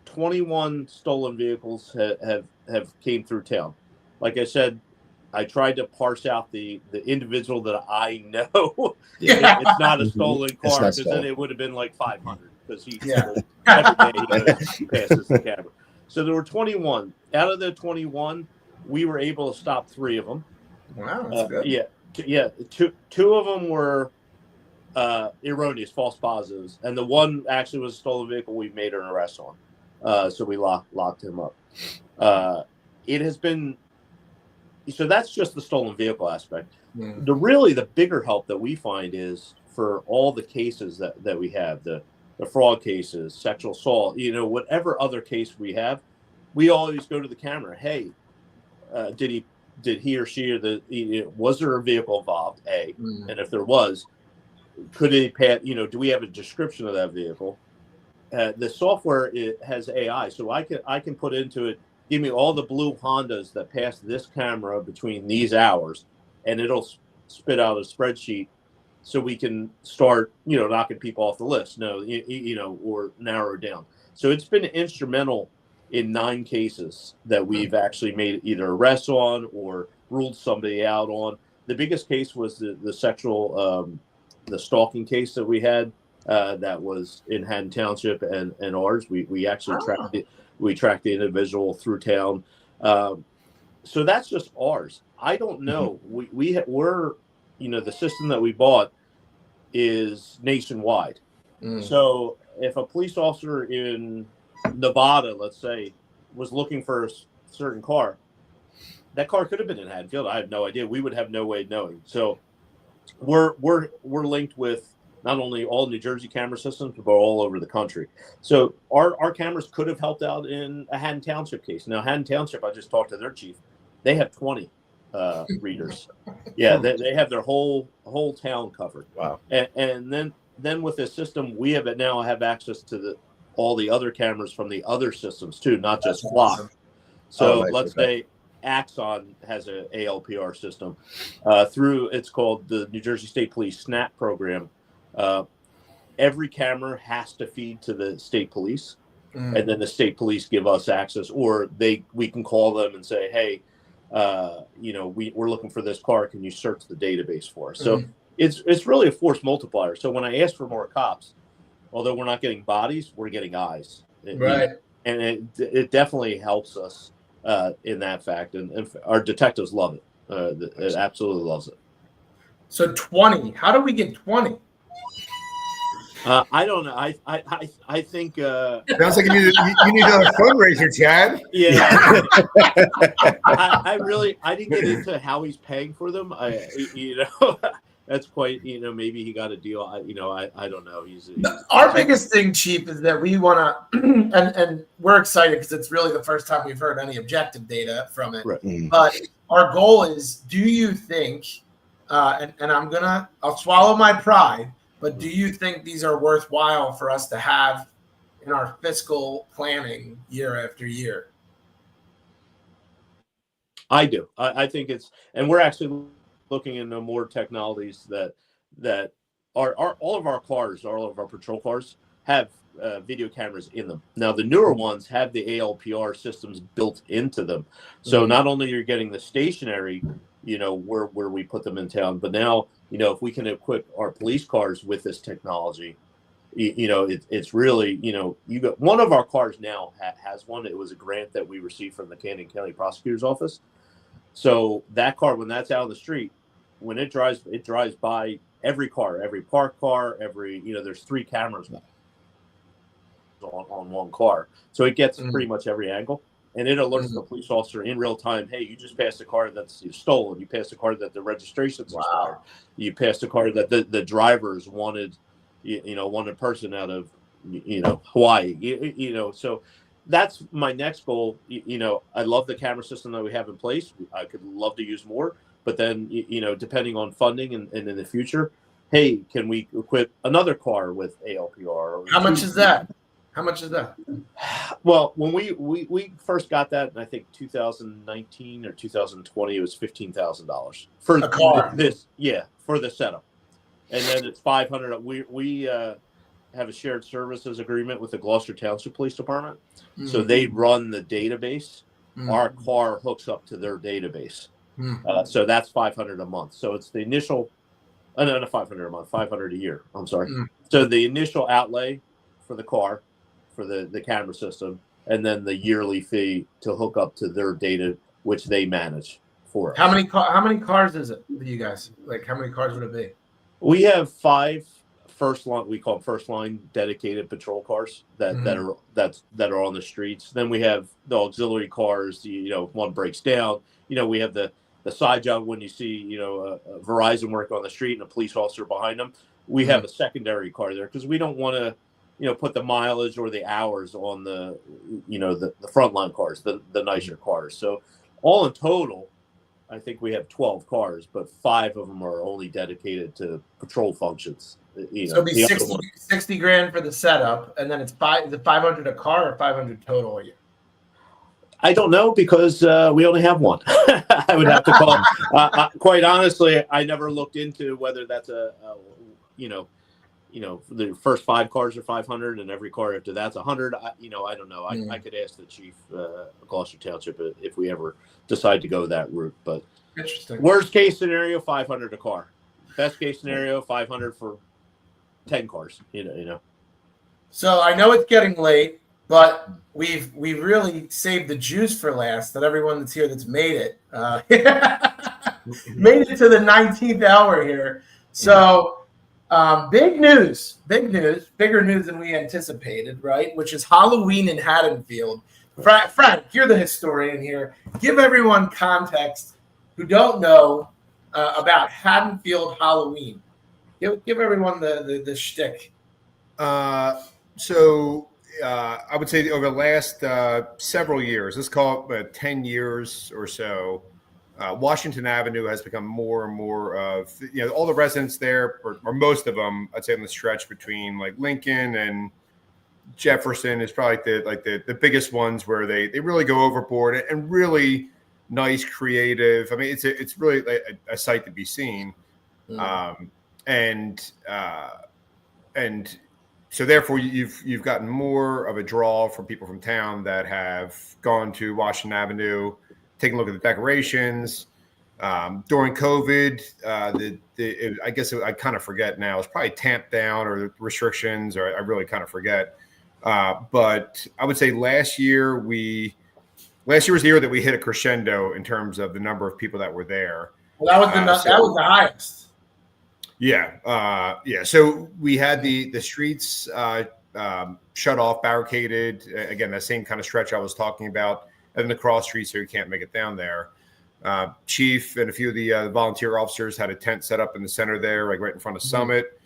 Speaker 3: 21 stolen vehicles have came through town. Like I said, I tried to parse out the individual that I know. It's not a stolen car, because then it would have been like 500, because he every day he passes the camera. So there were 21. Out of the 21, we were able to stop 3 of them.
Speaker 1: Wow, that's good.
Speaker 3: Two of them were erroneous, false positives, and the one actually was a stolen vehicle we made an arrest on. So we locked him up. It has been, so that's just the stolen vehicle aspect. The bigger help that we find is for all the cases that we have, the fraud cases, sexual assault, whatever other case we have, we always go to the camera. Hey, did he or she, or was there a vehicle involved? And if there was, could it pass? Do we have a description of that vehicle? The software, it has AI, so I can put into it, give me all the blue Hondas that passed this camera between these hours, and it'll spit out a spreadsheet, so we can start, knocking people off the list. Or narrow down. So it's been instrumental in 9 cases that we've actually made either arrests on or ruled somebody out on. The biggest case was the sexual, the stalking case that we had. That was in Haddon Township and ours. We actually tracked it. We tracked the individual through town. So that's just ours. I don't know. We're the system that we bought is nationwide. So if a police officer in Nevada, let's say, was looking for a certain car, that car could have been in Haddonfield. I have no idea. We would have no way of knowing. So we're linked with not only all New Jersey camera systems, but all over the country. So our cameras could have helped out in a Haddon Township case. Now, Haddon Township, I just talked to their chief. They have 20 readers. Yeah, they have their whole town covered. Wow. And then with this system, we now have access to all the other cameras from the other systems too, not just Flock. Awesome. So let's say Axon has an ALPR system through, it's called the New Jersey State Police SNAP program. Every camera has to feed to the state police, and then the state police give us access, or we can call them and say, hey, we're looking for this car. Can you search the database for us? So it's really a force multiplier. So when I ask for more cops, although we're not getting bodies, we're getting eyes.
Speaker 1: Right.
Speaker 3: And it definitely helps us in that fact. And our detectives love it. It absolutely loves it.
Speaker 1: So 20, how do we get 20?
Speaker 3: I don't know. I think
Speaker 4: sounds like you need a fundraiser, Chad.
Speaker 3: Yeah. I didn't get into how he's paying for them. That's quite, maybe he got a deal. I don't know.
Speaker 1: Our biggest thing, Chief, is that we want to, and we're excited because it's really the first time we've heard any objective data from it. Right. But our goal is, do you think, and I'll swallow my pride, but do you think these are worthwhile for us to have in our fiscal planning year after year?
Speaker 3: I do. I think and we're actually looking into more technologies that are all of our cars, all of our patrol cars have video cameras in them. Now, the newer ones have the ALPR systems built into them. So not only you're getting the stationary, where we put them in town, but now, if we can equip our police cars with this technology, it's really, you got one of our cars now has one. It was a grant that we received from the Camden County Prosecutor's Office. So that car, when that's out on the street, when it drives by every car, every parked car, there's 3 cameras on one car. So it gets pretty much every angle. And it alerts the police officer in real time, hey, you just passed a car that's stolen. You passed a car that the registration's expired. You passed a car that the drivers wanted person out of, Hawaii. So that's my next goal. I love the camera system that we have in place. I could love to use more, but then, depending on funding and in the future, hey, can we equip another car with ALPR?
Speaker 1: How much is that? How much is that?
Speaker 3: Well, when we first got that, and I think 2019 or 2020, it was $15,000 for
Speaker 1: a car.
Speaker 3: For the setup, and then it's 500. We have a shared services agreement with the Gloucester Township Police Department, so they run the database. Our car hooks up to their database, so that's 500 a month. So it's the initial, no, 500 a month, 500 a year. I'm sorry. So the initial outlay for the car, for the camera system, and then the yearly fee to hook up to their data, which they manage for us.
Speaker 1: How many cars is it for you guys? Like, how many cars would it be?
Speaker 3: We have 5 first line. We call them first line dedicated patrol cars that are on the streets. Then we have the auxiliary cars. If one breaks down, we have the side job when you see a Verizon work on the street and a police officer behind them. We have a secondary car there because we don't want to put the mileage or the hours on the frontline cars, the nicer cars. So all in total, I think we have 12 cars, but 5 of them are only dedicated to patrol functions.
Speaker 1: So it'd be 60 grand for the setup, and then it's 500 a car or 500 total a year?
Speaker 3: I don't know because we only have one. I would have to call. Quite honestly, I never looked into whether that's the first 5 cars are 500 and every car after that's 100. I don't know. I could ask the chief of Gloucester Township if we ever decide to go that route. But
Speaker 1: interesting.
Speaker 3: Worst case scenario, 500 a car. Best case scenario, 500 for 10 cars.
Speaker 1: So I know it's getting late, but we've really saved the juice for last. That everyone that's here that's made it made it to the 19th hour here. So. Big news, bigger news than we anticipated, right? Which is Halloween in Haddonfield. Frank, you're the historian here. Give everyone context who don't know about Haddonfield Halloween. Give everyone the shtick.
Speaker 4: So I would say over the last several years, let's call it 10 years or so, Washington Avenue has become more and more of, all the residents there, or most of them, I'd say on the stretch between like Lincoln and Jefferson is probably the biggest ones where they really go overboard and really nice, creative. I mean, it's really a sight to be seen. And so therefore you've gotten more of a draw from people from town that have gone to Washington Avenue, taking a look at the decorations. During COVID, I guess I kind of forget now. It's probably tamped down or the restrictions, or I really kind of forget. But I would say last year was the year that we hit a crescendo in terms of the number of people that were there.
Speaker 1: Well, that was the highest.
Speaker 4: Yeah. So we had the streets shut off, barricaded. Again, that same kind of stretch I was talking about. And the cross street, so you can't make it down there. Chief and a few of the volunteer officers had a tent set up in the center there, like right in front of Summit,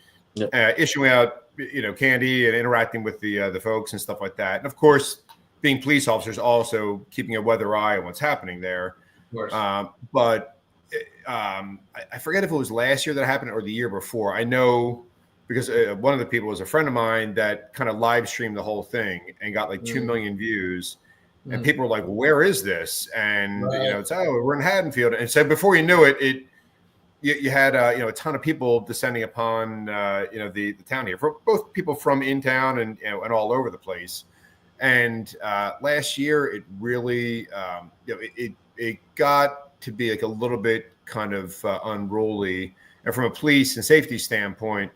Speaker 4: issuing out candy and interacting with the folks and stuff like that. And of course, being police officers, also keeping a weather eye on what's happening there. But I forget if it was last year that happened or the year before. I know because one of the people was a friend of mine that kind of live streamed the whole thing and got like 2 million views. And people were like, "Where is this?" And it's we're in Haddonfield. And so before you knew it, you had a ton of people descending upon the town here, for both people from in town and and all over the place. And last year, it really it got to be like a little bit kind of unruly. And from a police and safety standpoint,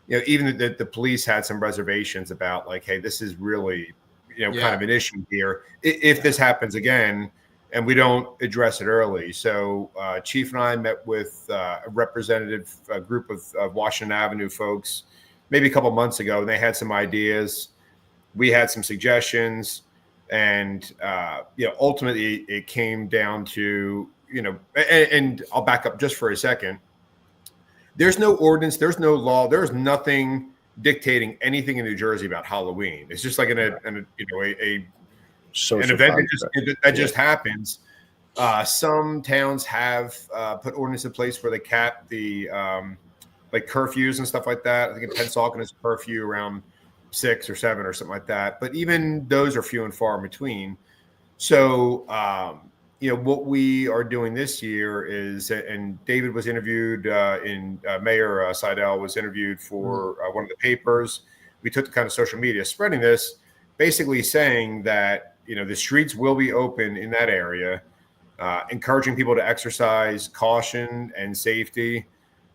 Speaker 4: even the police had some reservations about like, hey, this is really kind of an issue here if this happens again and we don't address it early. So Chief and I met with a representative group of Washington Avenue folks maybe a couple months ago, and they had some ideas. We had some suggestions, and ultimately it came down to and I'll back up just for a second. There's no ordinance, there's no law, there's nothing dictating anything in New Jersey about Halloween. It's just like an event that just happens. Some towns have put ordinance in place where they cap the like curfews and stuff like that. I think in Pennsauken is a curfew around 6 or 7 or something like that. But even those are few and far in between. So, what we are doing this year is, and David was interviewed Mayor Seidel was interviewed for one of the papers. We took the kind of social media spreading this, basically saying that, the streets will be open in that area, encouraging people to exercise caution and safety.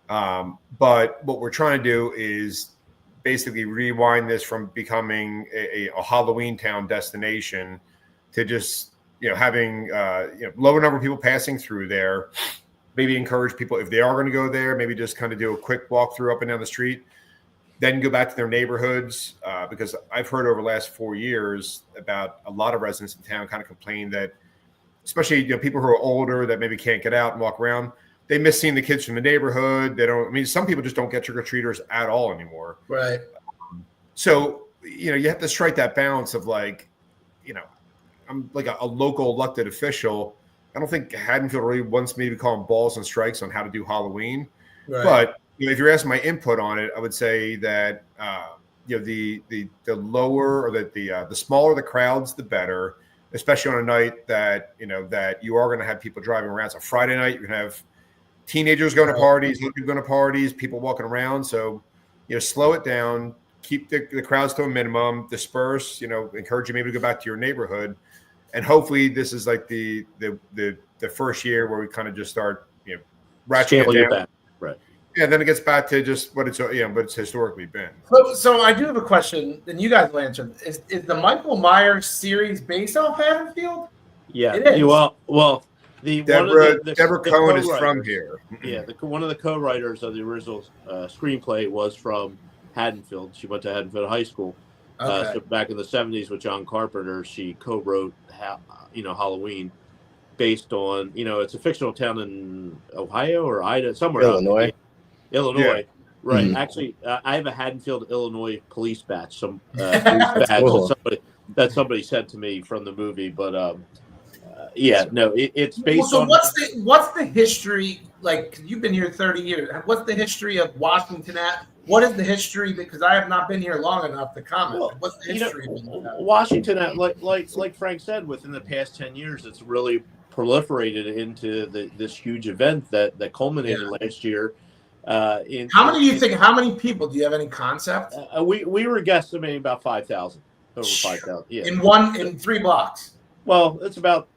Speaker 4: But what we're trying to do is basically rewind this from becoming a Halloween town destination to just, having lower number of people passing through there. Maybe encourage people, if they are going to go there, maybe just kind of do a quick walk through up and down the street, then go back to their neighborhoods. Because I've heard over the last 4 years about a lot of residents in town kind of complain that, especially people who are older that maybe can't get out and walk around, they miss seeing the kids from the neighborhood. They don't. I mean, some people just don't get trick-or-treaters at all anymore.
Speaker 1: Right.
Speaker 4: So you have to strike that balance of I'm like a local elected official. I don't think Haddonfield really wants me to be calling balls and strikes on how to do Halloween. Right. But if you're asking my input on it, I would say that the lower or the smaller the crowds, the better. Especially on a night that that you are going to have people driving around. So Friday night, you're going to have teenagers going to parties, little people going to parties, people walking around. So slow it down, keep the crowds to a minimum, disperse. Encourage you maybe to go back to your neighborhood. And hopefully this is like the first year where we kind of just start ratcheting it down.
Speaker 3: Right.
Speaker 4: Yeah, then it gets back to just what it's historically been.
Speaker 1: So I do have a question, and you guys will answer. Is the Michael Myers series based off Haddonfield?
Speaker 3: Yeah.
Speaker 1: It is.
Speaker 3: Well,
Speaker 4: Deborah Cohen is from here.
Speaker 3: Yeah, one of the co-writers of the original screenplay was from Haddonfield. She went to Haddonfield High School.
Speaker 1: Okay.
Speaker 3: So back in the 70s with John Carpenter, she co-wrote Halloween, based on it's a fictional town in Ohio or Idaho, somewhere
Speaker 2: Illinois.
Speaker 3: Illinois,
Speaker 4: Yeah.
Speaker 3: Right?
Speaker 2: Mm-hmm.
Speaker 3: Actually, I have a Haddonfield, Illinois police badge. Some police badge
Speaker 2: cool.
Speaker 3: that somebody sent to me from the movie, but it's based
Speaker 1: so
Speaker 3: on.
Speaker 1: what's the history like? 'Cause you've been here 30 years. What's the history of Washington at? What is the history? Because I have not been here long enough to comment.
Speaker 3: Well,
Speaker 1: what's the history?
Speaker 3: Washington, like Frank said, within the past 10 years, it's really proliferated into this huge event that culminated last year. How
Speaker 1: many do you think? How many people? Do you have any concept?
Speaker 3: We were guesstimating about 5,000, over 5,000. Yeah,
Speaker 1: in 3 blocks.
Speaker 3: Well, it's about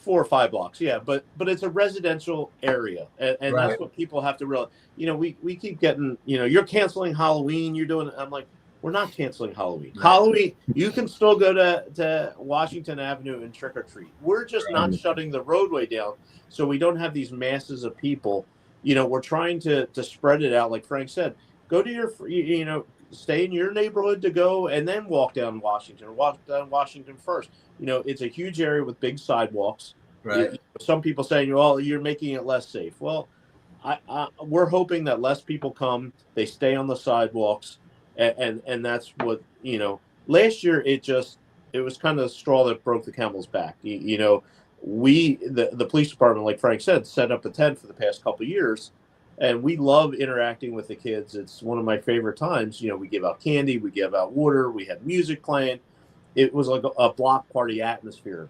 Speaker 3: 4 or 5 blocks. Yeah, but it's a residential area, and
Speaker 1: Right.
Speaker 3: that's what people have to realize. We keep getting, you're canceling Halloween. You're doing. I'm like, we're not canceling Halloween. Right. Halloween, you can still go to Washington Avenue and trick or treat. We're just not shutting the roadway down, so we don't have these masses of people. We're trying to spread it out, like Frank said. Go to your, stay in your neighborhood to go, and then walk down Washington, or walk down Washington first. It's a huge area with big sidewalks.
Speaker 1: Right.
Speaker 3: Some people saying, well, you're making it less safe. Well, we're hoping that less people come, they stay on the sidewalks, and that's what, last year it was kind of the straw that broke the camel's back. The police department, like Frank said, set up a tent for the past couple of years, and we love interacting with the kids. It's one of my favorite times. We give out candy, we give out water, we had music playing. It was like a block party atmosphere.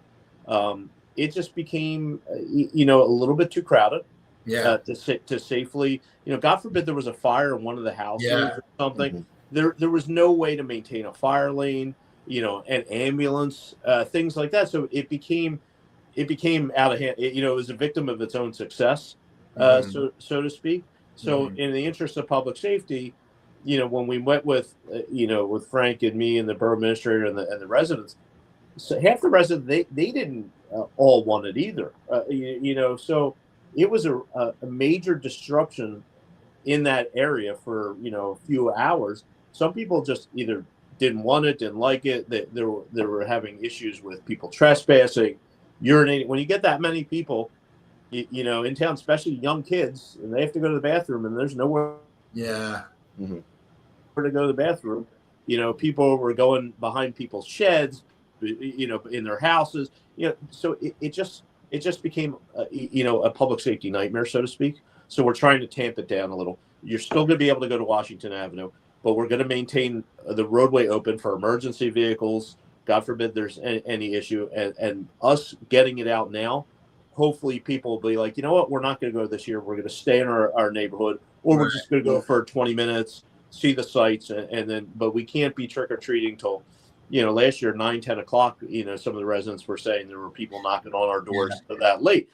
Speaker 3: It just became, a little bit too crowded.
Speaker 1: Yeah.
Speaker 3: To safely, God forbid there was a fire in one of the houses or something.
Speaker 2: Mm-hmm.
Speaker 3: There was no way to maintain a fire lane, an ambulance, things like that. So it became out of hand. It was a victim of its own success, so to speak. So in the interest of public safety, when we went with Frank and me and the borough administrator and the residents, so half the residents they didn't all want it either. So it was a major disruption in that area for a few hours. Some people just either didn't want it, didn't like it. They were having issues with people trespassing, urinating. When you get that many people, in town, especially young kids, and they have to go to the bathroom, and there's nowhere.
Speaker 1: Yeah.
Speaker 2: Mm-hmm.
Speaker 3: Where to go to the bathroom. People were going behind people's sheds, in their houses. So it just became a public safety nightmare, so to speak. So we're trying to tamp it down a little. You're still going to be able to go to Washington Avenue. but we're going to maintain the roadway open for emergency vehicles. God forbid there's any issue, and us getting it out now, hopefully people will be like, you know what, we're not going to go this year. We're going to stay in our neighborhood, or we're just going to go for 20 minutes, see the sights, and then, but we can't be trick-or-treating till, last year, 9, 10 o'clock, some of the residents were saying there were people knocking on our doors that late.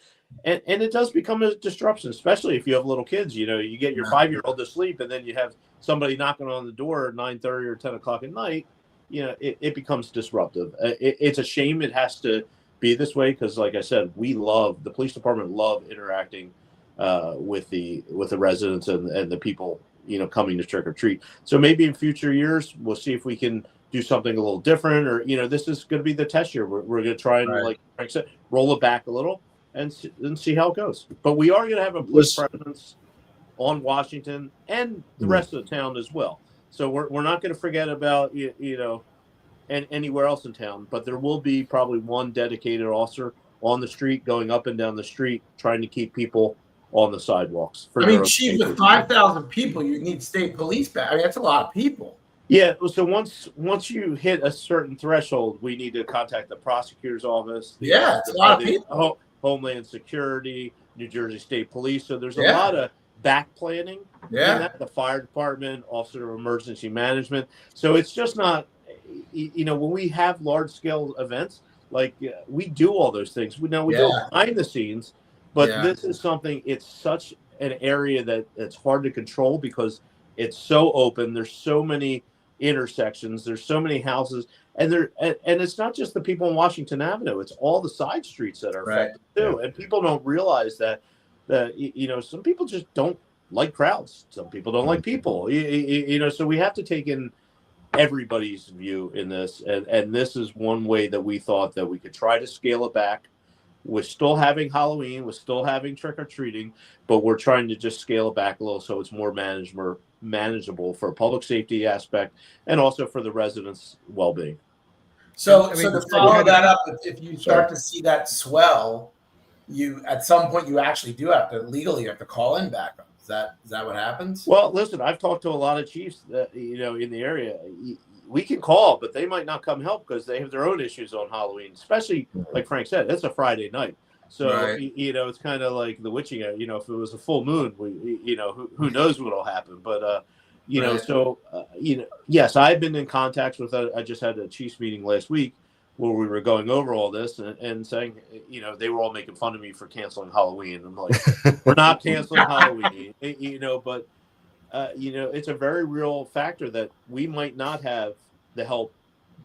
Speaker 3: And it does become a disruption, especially if you have little kids. You get your 5-year-old to sleep, and then you have somebody knocking on the door at 9:30 or 10 o'clock at night. It becomes disruptive. It's a shame it has to be this way because, like I said, the police department love interacting with the residents and the people coming to trick or treat. So maybe in future years we'll see if we can do something a little different, or this is going to be the test year. We're going to try and like Frank said, roll it back a little and see how it goes. But we are going to have a police presence on Washington and the rest of the town as well. So we're not going to forget about and anywhere else in town, but there will be probably one dedicated officer on the street, going up and down the street, trying to keep people on the sidewalks.
Speaker 1: Chief, with 5,000 people, you need state police back. That's a lot of people.
Speaker 3: Yeah. So once you hit a certain threshold, we need to contact the prosecutor's office.
Speaker 1: It's a lot of people.
Speaker 3: Homeland Security, New Jersey State Police. So there's a lot of back planning. The fire department, Officer of Emergency Management. So it's just not, when we have large scale events, like we do all those things. We do it behind the scenes, but this is something, it's such an area that's hard to control because it's so open. There's so many intersections. There's so many houses, and it's not just the people in Washington Avenue. It's all the side streets that are affected too. And people don't realize that some people just don't like crowds. Some people don't like people. So we have to take in everybody's view in this, and this is one way that we thought that we could try to scale it back. We're still having Halloween, we're still having trick-or-treating, but we're trying to just scale it back a little so it's more manageable for a public safety aspect and also for the residents' well-being.
Speaker 1: So to follow that up, if you start to see that swell, you at some point you actually do have to legally call in backup. Is that what happens?
Speaker 3: Well, listen, I've talked to a lot of chiefs that, in the area. We can call, but they might not come help because they have their own issues on Halloween, especially like Frank said, it's a Friday night. So, it's kind of like the witching hour. If it was a full moon, who knows what'll happen. But, yes, I've been in contact with, I just had a chiefs meeting last week where we were going over all this and saying, they were all making fun of me for canceling Halloween. I'm like, we're not canceling Halloween, but, it's a very real factor that we might not have the help.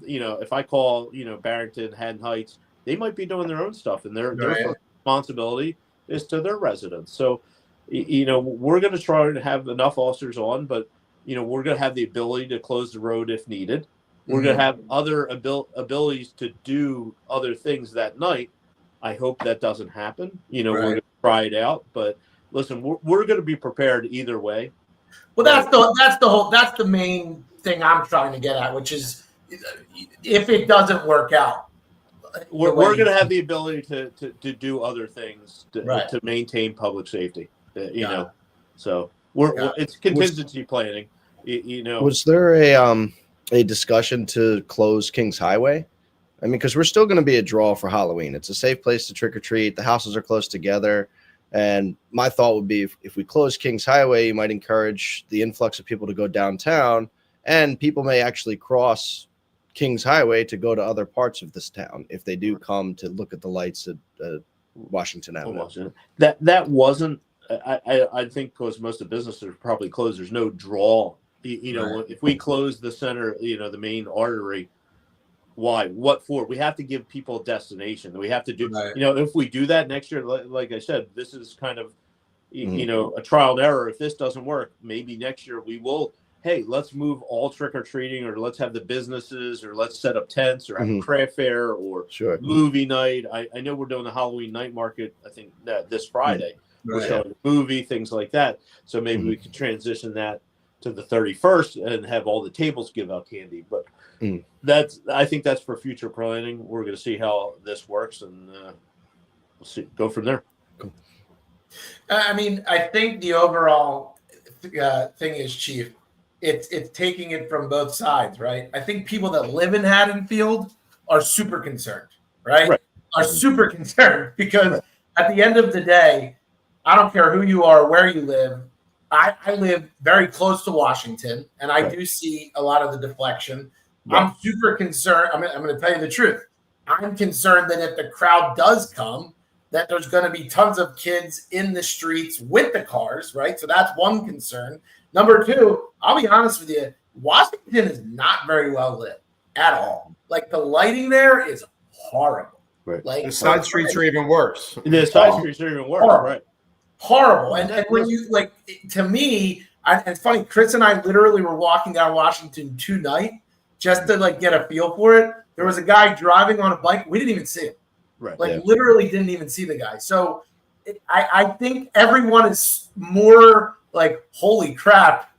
Speaker 3: If I call, Barrington, Haddon Heights, they might be doing their own stuff, and their responsibility is to their residents. So, we're going to try to have enough officers on, but, we're going to have the ability to close the road if needed. We're going to have other abilities to do other things that night. I hope that doesn't happen. We're going to try it out, but listen, we're going to be prepared either way.
Speaker 1: Well, that's the main thing I'm trying to get at, which is if it doesn't work out,
Speaker 3: we're going to have the ability to do other things to maintain public safety. So it's contingency planning.
Speaker 2: Was there a discussion to close Kings Highway? Because we're still going to be a draw for Halloween. It's a safe place to trick or treat. The houses are close together. And my thought would be if we close Kings Highway, you might encourage the influx of people to go downtown, and people may actually cross Kings Highway to go to other parts of this town if they do come to look at the lights at Washington Avenue.
Speaker 3: That wasn't, I think, because most of the businesses are probably closed. There's no draw. If we close the center, the main artery, why? What for? We have to give people a destination. We have to do, if we do that next year, like I said, this is kind of, a trial and error. If this doesn't work, maybe next year we will, hey, let's move all trick-or-treating, or let's have the businesses, or let's set up tents, or have a craft fair, or movie night. I know we're doing the Halloween night market, I think, this Friday. We're showing a movie, things like that. So maybe we could transition that to the 31st and have all the tables give out candy. But I think that's for future planning. We're going to see how this works, and we'll go from there.
Speaker 2: Cool.
Speaker 1: I think the overall thing is, Chief, it's taking it from both sides, right? I think people that live in Haddonfield are super concerned, right? Are super concerned because at the end of the day, I don't care who you are, where you live. I live very close to Washington, and I do see a lot of the deflection. I'm super concerned. I'm going to tell you the truth. I'm concerned that if the crowd does come, that there's going to be tons of kids in the streets with the cars, right? So that's one concern. Number two, I'll be honest with you, Washington is not very well lit at all. Like the lighting there is horrible.
Speaker 4: Right.
Speaker 1: Like
Speaker 4: the side streets are even worse.
Speaker 3: The side streets are even worse, right?
Speaker 1: Horrible. And when you like, to me, it's funny. Chris and I literally were walking down Washington tonight just to like get a feel for it. There was a guy driving on a bike. We didn't even see him.
Speaker 3: Right.
Speaker 1: Like literally didn't even see the guy. So I think everyone is more like, holy crap,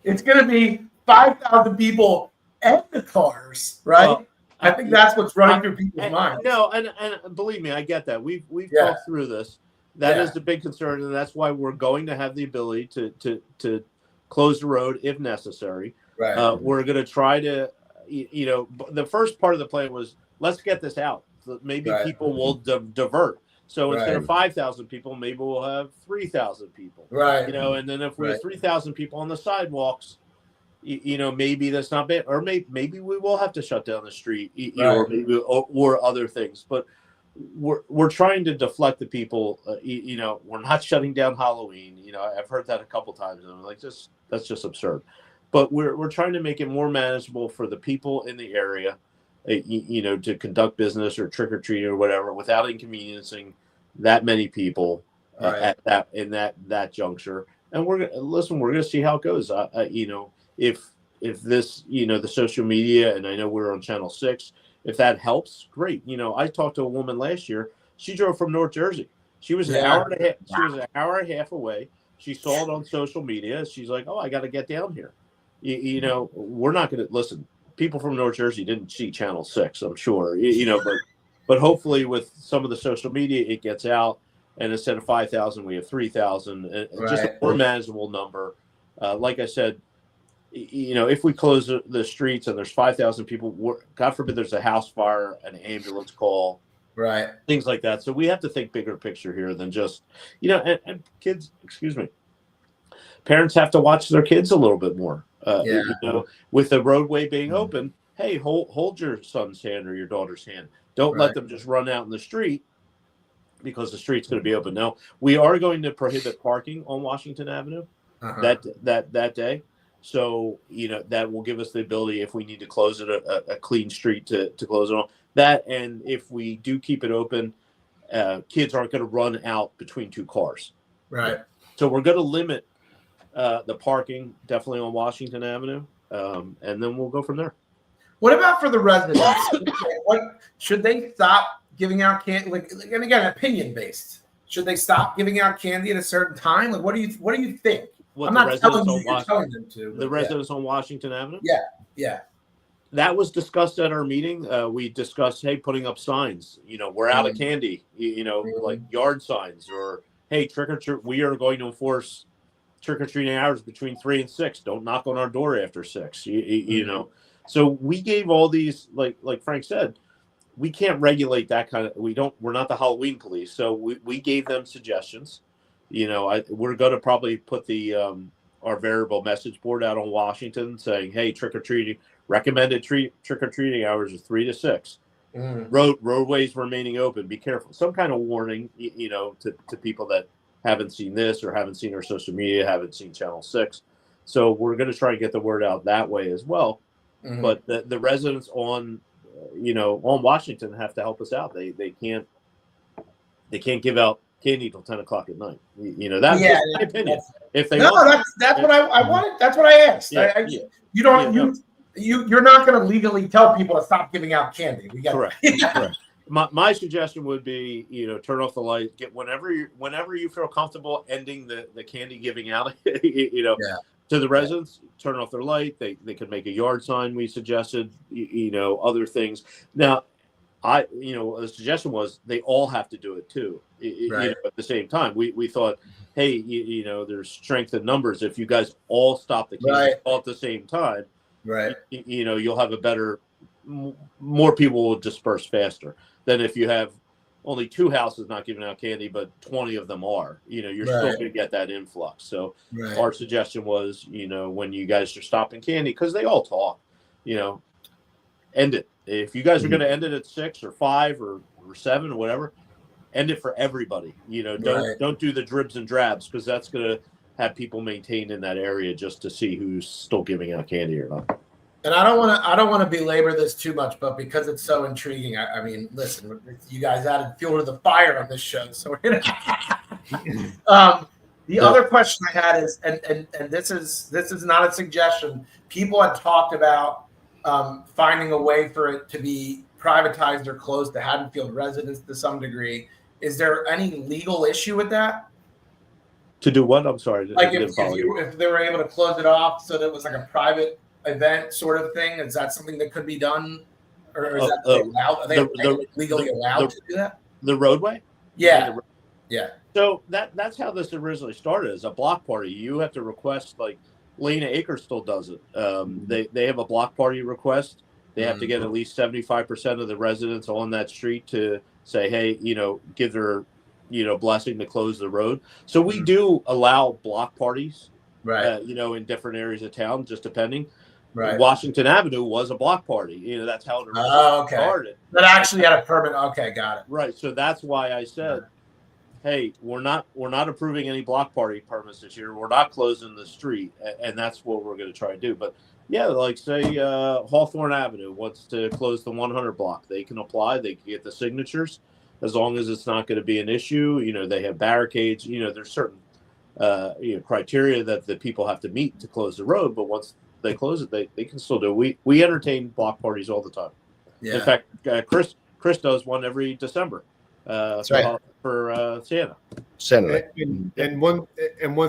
Speaker 1: it's going to be 5,000 people and the cars, right? Well, I think that's what's running through people's minds.
Speaker 3: No, and believe me, I get that. We've talked through this. That is the big concern, and that's why we're going to have the ability to close the road if necessary.
Speaker 1: Right.
Speaker 3: We're going to try to, the first part of the plan was let's get this out. So maybe people will divert. So instead of 5,000 people, maybe we'll have 3,000 people.
Speaker 1: Right.
Speaker 3: And then if we have 3,000 people on the sidewalks, maybe that's not bad, or maybe we will have to shut down the street, or maybe or other things. But we're trying to deflect the people. We're not shutting down Halloween. I've heard that a couple times, and I'm like, that's just absurd. But we're trying to make it more manageable for the people in the area, to conduct business or trick or treat or whatever without inconveniencing that many people at that juncture. And we're gonna see how it goes. If this, the social media, and I know we're on Channel 6, if that helps, great. I talked to a woman last year. She drove from North Jersey. She was an hour and a half. She was an hour and a half away. She saw it on social media. She's like, "Oh, I got to get down here." We're not going to listen. People from North Jersey didn't see Channel 6, I'm sure. But hopefully with some of the social media, it gets out, and instead of 5,000, we have 3,000. Just a more manageable number. Like I said, if we close the streets and there's 5,000 people, God forbid there's a house fire, an ambulance call, things like that. So we have to think bigger picture here than just, and kids, parents have to watch their kids a little bit more. With the roadway being open, hey, hold your son's hand or your daughter's hand. Don't let them just run out in the street because the street's going to be open. Now, we are going to prohibit parking on Washington Avenue that day. So, that will give us the ability, if we need to close it, a clean street to close it on that. And if we do keep it open, kids aren't going to run out between two cars.
Speaker 1: Right.
Speaker 3: So we're going to limit the parking definitely on Washington Avenue. And then we'll go from there.
Speaker 1: What about for the residents? What should they stop giving out candy? And again, opinion based. Should they stop giving out candy at a certain time? What do you think? I'm not telling you you're telling them to.
Speaker 3: The residents on Washington Avenue?
Speaker 1: Yeah.
Speaker 3: That was discussed at our meeting. We discussed, hey, putting up signs. We're out of candy. Like yard signs, or hey, trick or treat. We are going to enforce trick or treating hours between 3 and 6. Don't knock on our door after 6. So we gave all these, like Frank said, we can't regulate that kind of. We're not the Halloween police. So we gave them suggestions. We're going to probably put the our variable message board out on Washington saying, hey, trick or treating, recommended trick or treating hours are 3 to 6. Roadways remaining open. Be careful. Some kind of warning, to people that haven't seen this or haven't seen our social media, haven't seen Channel 6. So we're going to try and get the word out that way as well. But the residents on Washington have to help us out. They can't give out candy till 10 o'clock at night. That's my opinion. If they
Speaker 1: that's what I wanted. That's what I asked. You're not going to legally tell people to stop giving out candy.
Speaker 3: Correct. My suggestion would be, turn off the light. Get whenever you feel comfortable ending the candy giving out. To the residents, turn off their light. They could make a yard sign. We suggested, other things. Now, the suggestion was they all have to do it too. At the same time, we thought, hey, there's strength in numbers. If you guys all stop the candy all at the same time,
Speaker 1: right?
Speaker 3: You'll have a better, more people will disperse faster than if you have only 2 houses not giving out candy, but 20 of them are. You're still going to get that influx. So our suggestion was, when you guys are stopping candy, because they all talk, end it. If you guys are going to end it at 6 or 5 or 7 or whatever, end it for everybody. Don't do the dribs and drabs, because that's going to have people maintained in that area just to see who's still giving out candy or not.
Speaker 1: And I don't want to belabor this too much, but because it's so intriguing, I mean, listen, you guys added fuel to the fire on this show, so we're gonna. The other question I had is, and this is not a suggestion. People had talked about finding a way for it to be privatized or closed to Haddonfield residents to some degree. Is there any legal issue with that?
Speaker 3: To do what? I'm sorry.
Speaker 1: Like if they were able to close it off so that it was like a private event sort of thing, is that something that could be done, or is that allowed? Are they legally allowed to do that?
Speaker 3: The roadway?
Speaker 1: Yeah.
Speaker 3: So that's how this originally started, as a block party. You have to request, like Lena Acres still does it. They have a block party request. They have to get at least 75% of the residents on that street to say, hey, give their blessing to close the road. So we do allow block parties, right? In different areas of town, just depending. Right. Washington Avenue was a block party. That's how it originally started.
Speaker 1: That actually had a permit. Okay, got it.
Speaker 3: Right. So that's why I said, hey, we're not approving any block party permits this year. We're not closing the street, and that's what we're going to try to do. But yeah, like say Hawthorne Avenue wants to close the 100 block. They can apply. They can get the signatures, as long as it's not going to be an issue. They have barricades. There's certain criteria that the people have to meet to close the road. But once they close it, they can still do it. We entertain block parties all the time. Yeah. In fact, Chris does one every December.
Speaker 2: That's right.
Speaker 3: For Santa.
Speaker 4: And one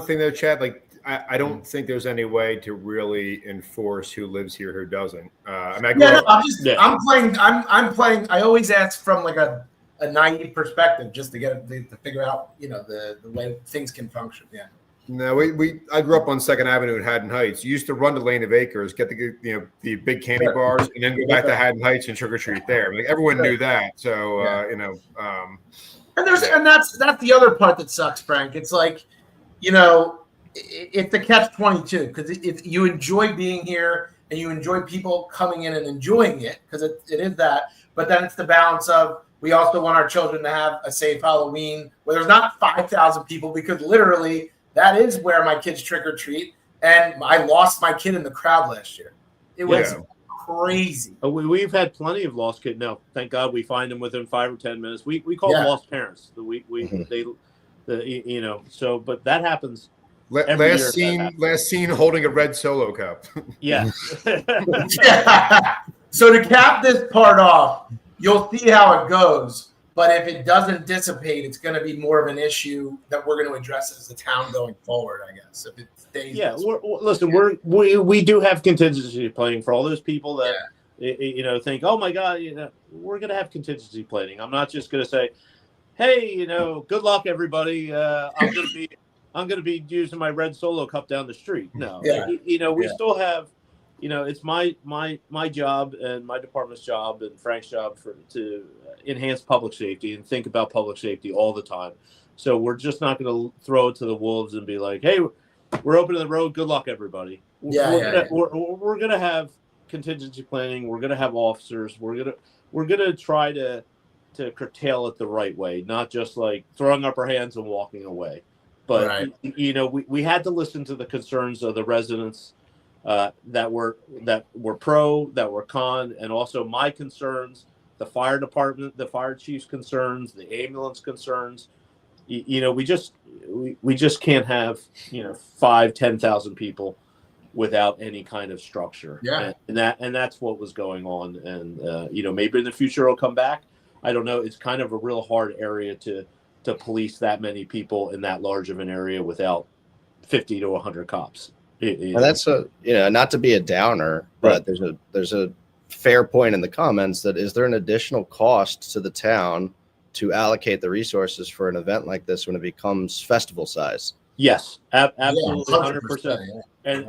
Speaker 4: thing though, Chad, like I don't think there's any way to really enforce who lives here, who doesn't. I'm
Speaker 1: playing. I always ask from like a naive perspective, just to get to figure out the way things can function. Yeah.
Speaker 4: No, I grew up on 2nd Avenue in Haddon Heights. You used to run to Lane of Acres, get the big candy bars, and then go back to Haddon Heights and trick or treat there. Like everyone knew that. So
Speaker 1: and that's the other part that sucks, Frank. It's like, it's the catch-22, because if you enjoy being here and you enjoy people coming in and enjoying it, because it is that, but then it's the balance of, we also want our children to have a safe Halloween where there's not 5,000 people, because literally that is where my kids trick or treat. And I lost my kid in the crowd last year. It was crazy.
Speaker 3: We've had plenty of lost kids. Now, thank God we find them within 5 or 10 minutes. We call them lost parents. But that happens.
Speaker 4: Last scene holding a red Solo cup.
Speaker 3: Yeah.
Speaker 1: So to cap this part off, you'll see how it goes. But if it doesn't dissipate, it's going to be more of an issue that we're going to address as a town going forward, I guess. If it stays,
Speaker 3: we do have contingency planning for all those people that think, oh my God, we're going to have contingency planning. I'm not just going to say, hey, good luck everybody. I'm going to be using my red Solo cup down the street. No, we still have. It's my job and my department's job and Frank's job to enhance public safety and think about public safety all the time. So we're just not going to throw it to the wolves and be like, hey, we're opening the road. Good luck, everybody. We're going to have contingency planning. We're going to have officers. We're going to try to curtail it the right way, not just like throwing up our hands and walking away. But, we had to listen to the concerns of the residents that were pro, that were con, and also my concerns, the fire department, the fire chief's concerns, the ambulance concerns. We just can't have 5,000-10,000 people without any kind of structure.
Speaker 1: Yeah,
Speaker 3: and that's what was going on. And maybe in the future it'll come back. I don't know. It's kind of a real hard area to police that many people in that large of an area without 50 to 100 cops.
Speaker 2: And that's not to be a downer, but there's a fair point in the comments that is there an additional cost to the town to allocate the resources for an event like this when it becomes festival size?
Speaker 3: Yes, absolutely, 100%.
Speaker 1: Yeah.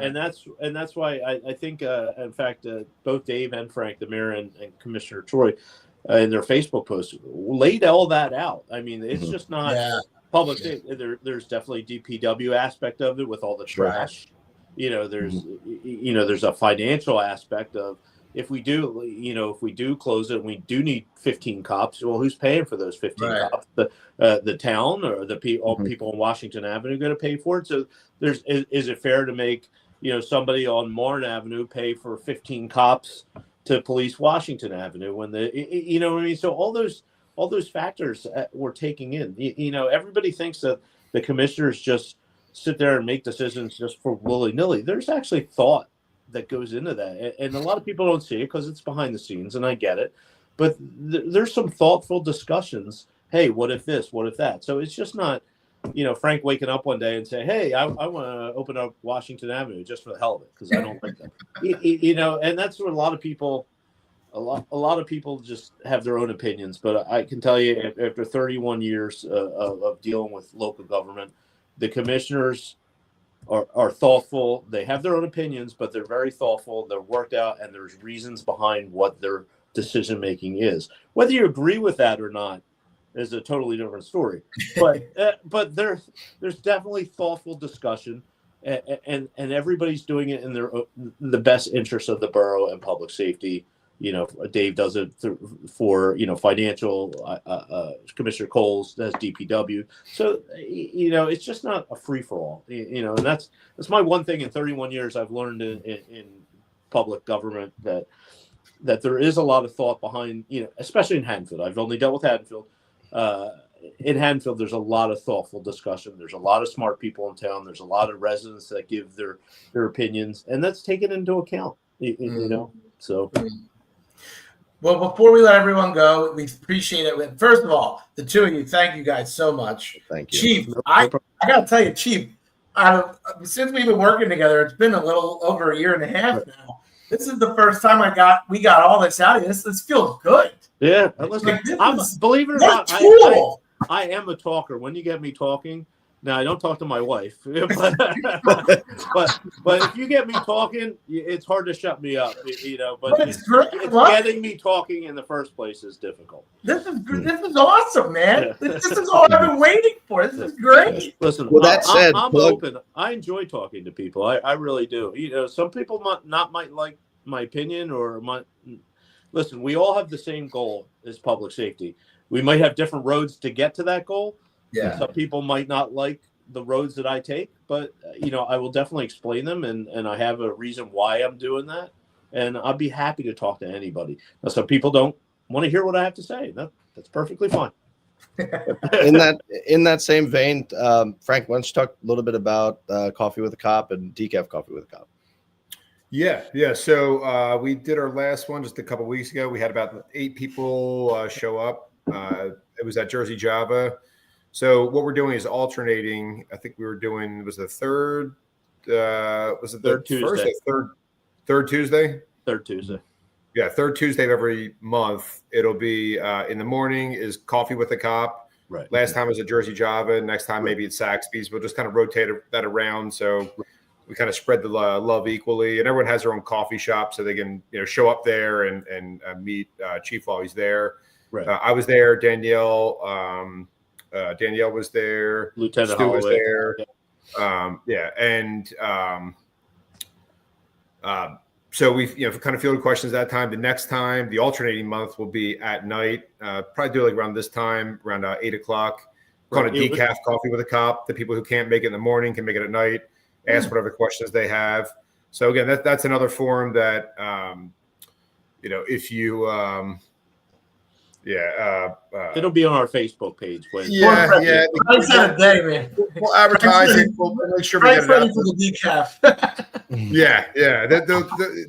Speaker 3: And that's why I think, in fact, both Dave and Frank, the mayor and Commissioner Troy, in their Facebook posts, laid all that out. I mean, it's just not public. There's definitely DPW aspect of it with all the trash. There's a financial aspect of if we do close it, and we do need 15 cops. Well, who's paying for those 15 cops? The town or the people in Washington Avenue going to pay for it? So is it fair to make somebody on Marne Avenue pay for 15 cops to police Washington Avenue when what I mean? So all those factors we're taking in. Everybody thinks that the commissioners just sit there and make decisions just for willy-nilly. There's actually thought that goes into that, and a lot of people don't see it because it's behind the scenes, and I get it, but there's some thoughtful discussions. Hey, what if this, what if that? So it's just not Frank waking up one day and say, hey, I want to open up Washington Avenue just for the hell of it because I don't like that. And that's what a lot of people just have their own opinions. But I can tell you, after 31 years of dealing with local government, the commissioners are thoughtful. They have their own opinions, but they're very thoughtful. They're worked out, and there's reasons behind what their decision making is. Whether you agree with that or not is a totally different story. But there's definitely thoughtful discussion, and everybody's doing it in the best interest of the borough and public safety. Dave does it for financial. Commissioner Coles does DPW. So it's just not a free for all. And that's my one thing in 31 years I've learned in public government that there is a lot of thought behind. Especially in Haddonfield. I've only dealt with Haddonfield. In Haddonfield, there's a lot of thoughtful discussion. There's a lot of smart people in town. There's a lot of residents that give their opinions, and that's taken into account. So.
Speaker 1: Well, before we let everyone go, we appreciate it. First of all, the two of you, thank you guys so much.
Speaker 2: Thank you.
Speaker 1: Chief, I got to tell you, Chief, since we've been working together, it's been a little over a year and a half now. This is the first time we got all this out of you. This feels good.
Speaker 3: Yeah. Listen, believe it or not, I am a talker. When you get me talking, now I don't talk to my wife, but if you get me talking, it's hard to shut me up, But it's getting me talking in the first place is difficult.
Speaker 1: This is awesome, man. This is all I've been waiting for. This is great.
Speaker 3: Listen, I'm open. I enjoy talking to people. I really do. Some people might like my opinion listen. We all have the same goal as public safety. We might have different roads to get to that goal. Yeah. Some people might not like the roads that I take, but I will definitely explain them, and I have a reason why I'm doing that, and I'll be happy to talk to anybody. Now, some people don't want to hear what I have to say. That's perfectly fine.
Speaker 2: In that same vein, Frank, why don't you talk a little bit about Coffee with a Cop and decaf Coffee with a Cop?
Speaker 4: Yeah. So we did our last one just a couple weeks ago. We had about 8 people show up. It was at Jersey Java. So what we're doing is alternating. I think we were doing the third. Was it the
Speaker 3: third Tuesday?
Speaker 4: Third Tuesday.
Speaker 3: Third Tuesday.
Speaker 4: Yeah, third Tuesday of every month. It'll be in the morning is Coffee with a Cop.
Speaker 3: Right.
Speaker 4: Last time was at Jersey Java. Next time maybe it's Saxby's. We'll just kind of rotate that around so we kind of spread the love equally, and everyone has their own coffee shop so they can show up there and meet Chief while he's there. Right. I was there. Danielle was there.
Speaker 3: Lieutenant
Speaker 4: Stu
Speaker 3: Holloway
Speaker 4: was there.
Speaker 3: Yeah.
Speaker 4: So we've kind of fielded questions that time. The next time, the alternating month will be at night. Probably do like around this time, around 8 o'clock. Call it decaf Coffee with a Cop. The people who can't make it in the morning can make it at night. Ask whatever questions they have. So again, that's another forum that if you
Speaker 3: it'll be on our Facebook page.
Speaker 4: Yeah.
Speaker 1: Frank's had a day, man.
Speaker 4: We'll advertise it. We'll make sure we get it
Speaker 1: ready
Speaker 4: out.
Speaker 1: for the decaf.
Speaker 4: Yeah.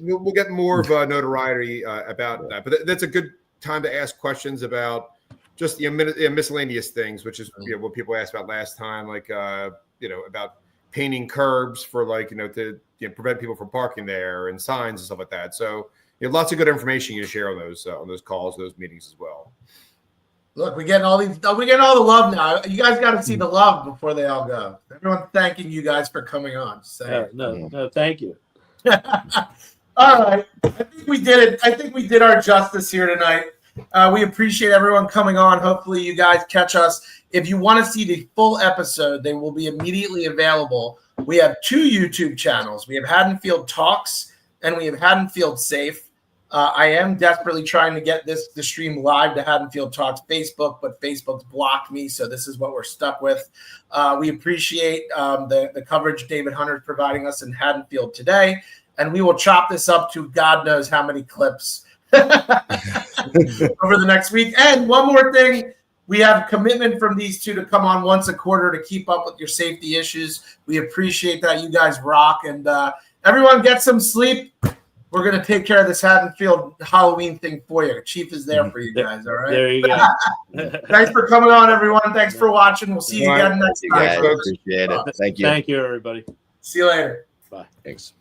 Speaker 4: We'll get more of notoriety about that. But that's a good time to ask questions about just miscellaneous things, which is what people asked about last time, like about painting curbs for to prevent people from parking there and signs and stuff like that. So you have lots of good information you can share on those calls, those meetings as well.
Speaker 1: Look, we're getting all the love now. You guys got to see the love before they all go. Everyone thanking you guys for coming on.
Speaker 3: No, thank you.
Speaker 1: All right. I think we did it. I think we did our justice here tonight. We appreciate everyone coming on. Hopefully you guys catch us. If you want to see the full episode, they will be immediately available. We have 2 YouTube channels. We have Haddonfield Talks and we have Haddonfield Safe. I am desperately trying to get the stream live to Haddonfield Talks Facebook, but Facebook's blocked me, so this is what we're stuck with. We appreciate the coverage David Hunter is providing us in Haddonfield today, and we will chop this up to God knows how many clips over the next week. And one more thing, we have commitment from these 2 to come on once a quarter to keep up with your safety issues. We appreciate that. You guys rock, and everyone get some sleep. We're going to take care of this Haddonfield Halloween thing for you. Chief is there for you guys, all right?
Speaker 3: There you go.
Speaker 1: Thanks for coming on, everyone. Thanks for watching. We'll see you again next time.
Speaker 2: Appreciate it. Thank you.
Speaker 3: Thank you, everybody.
Speaker 1: See you later.
Speaker 3: Bye.
Speaker 2: Thanks.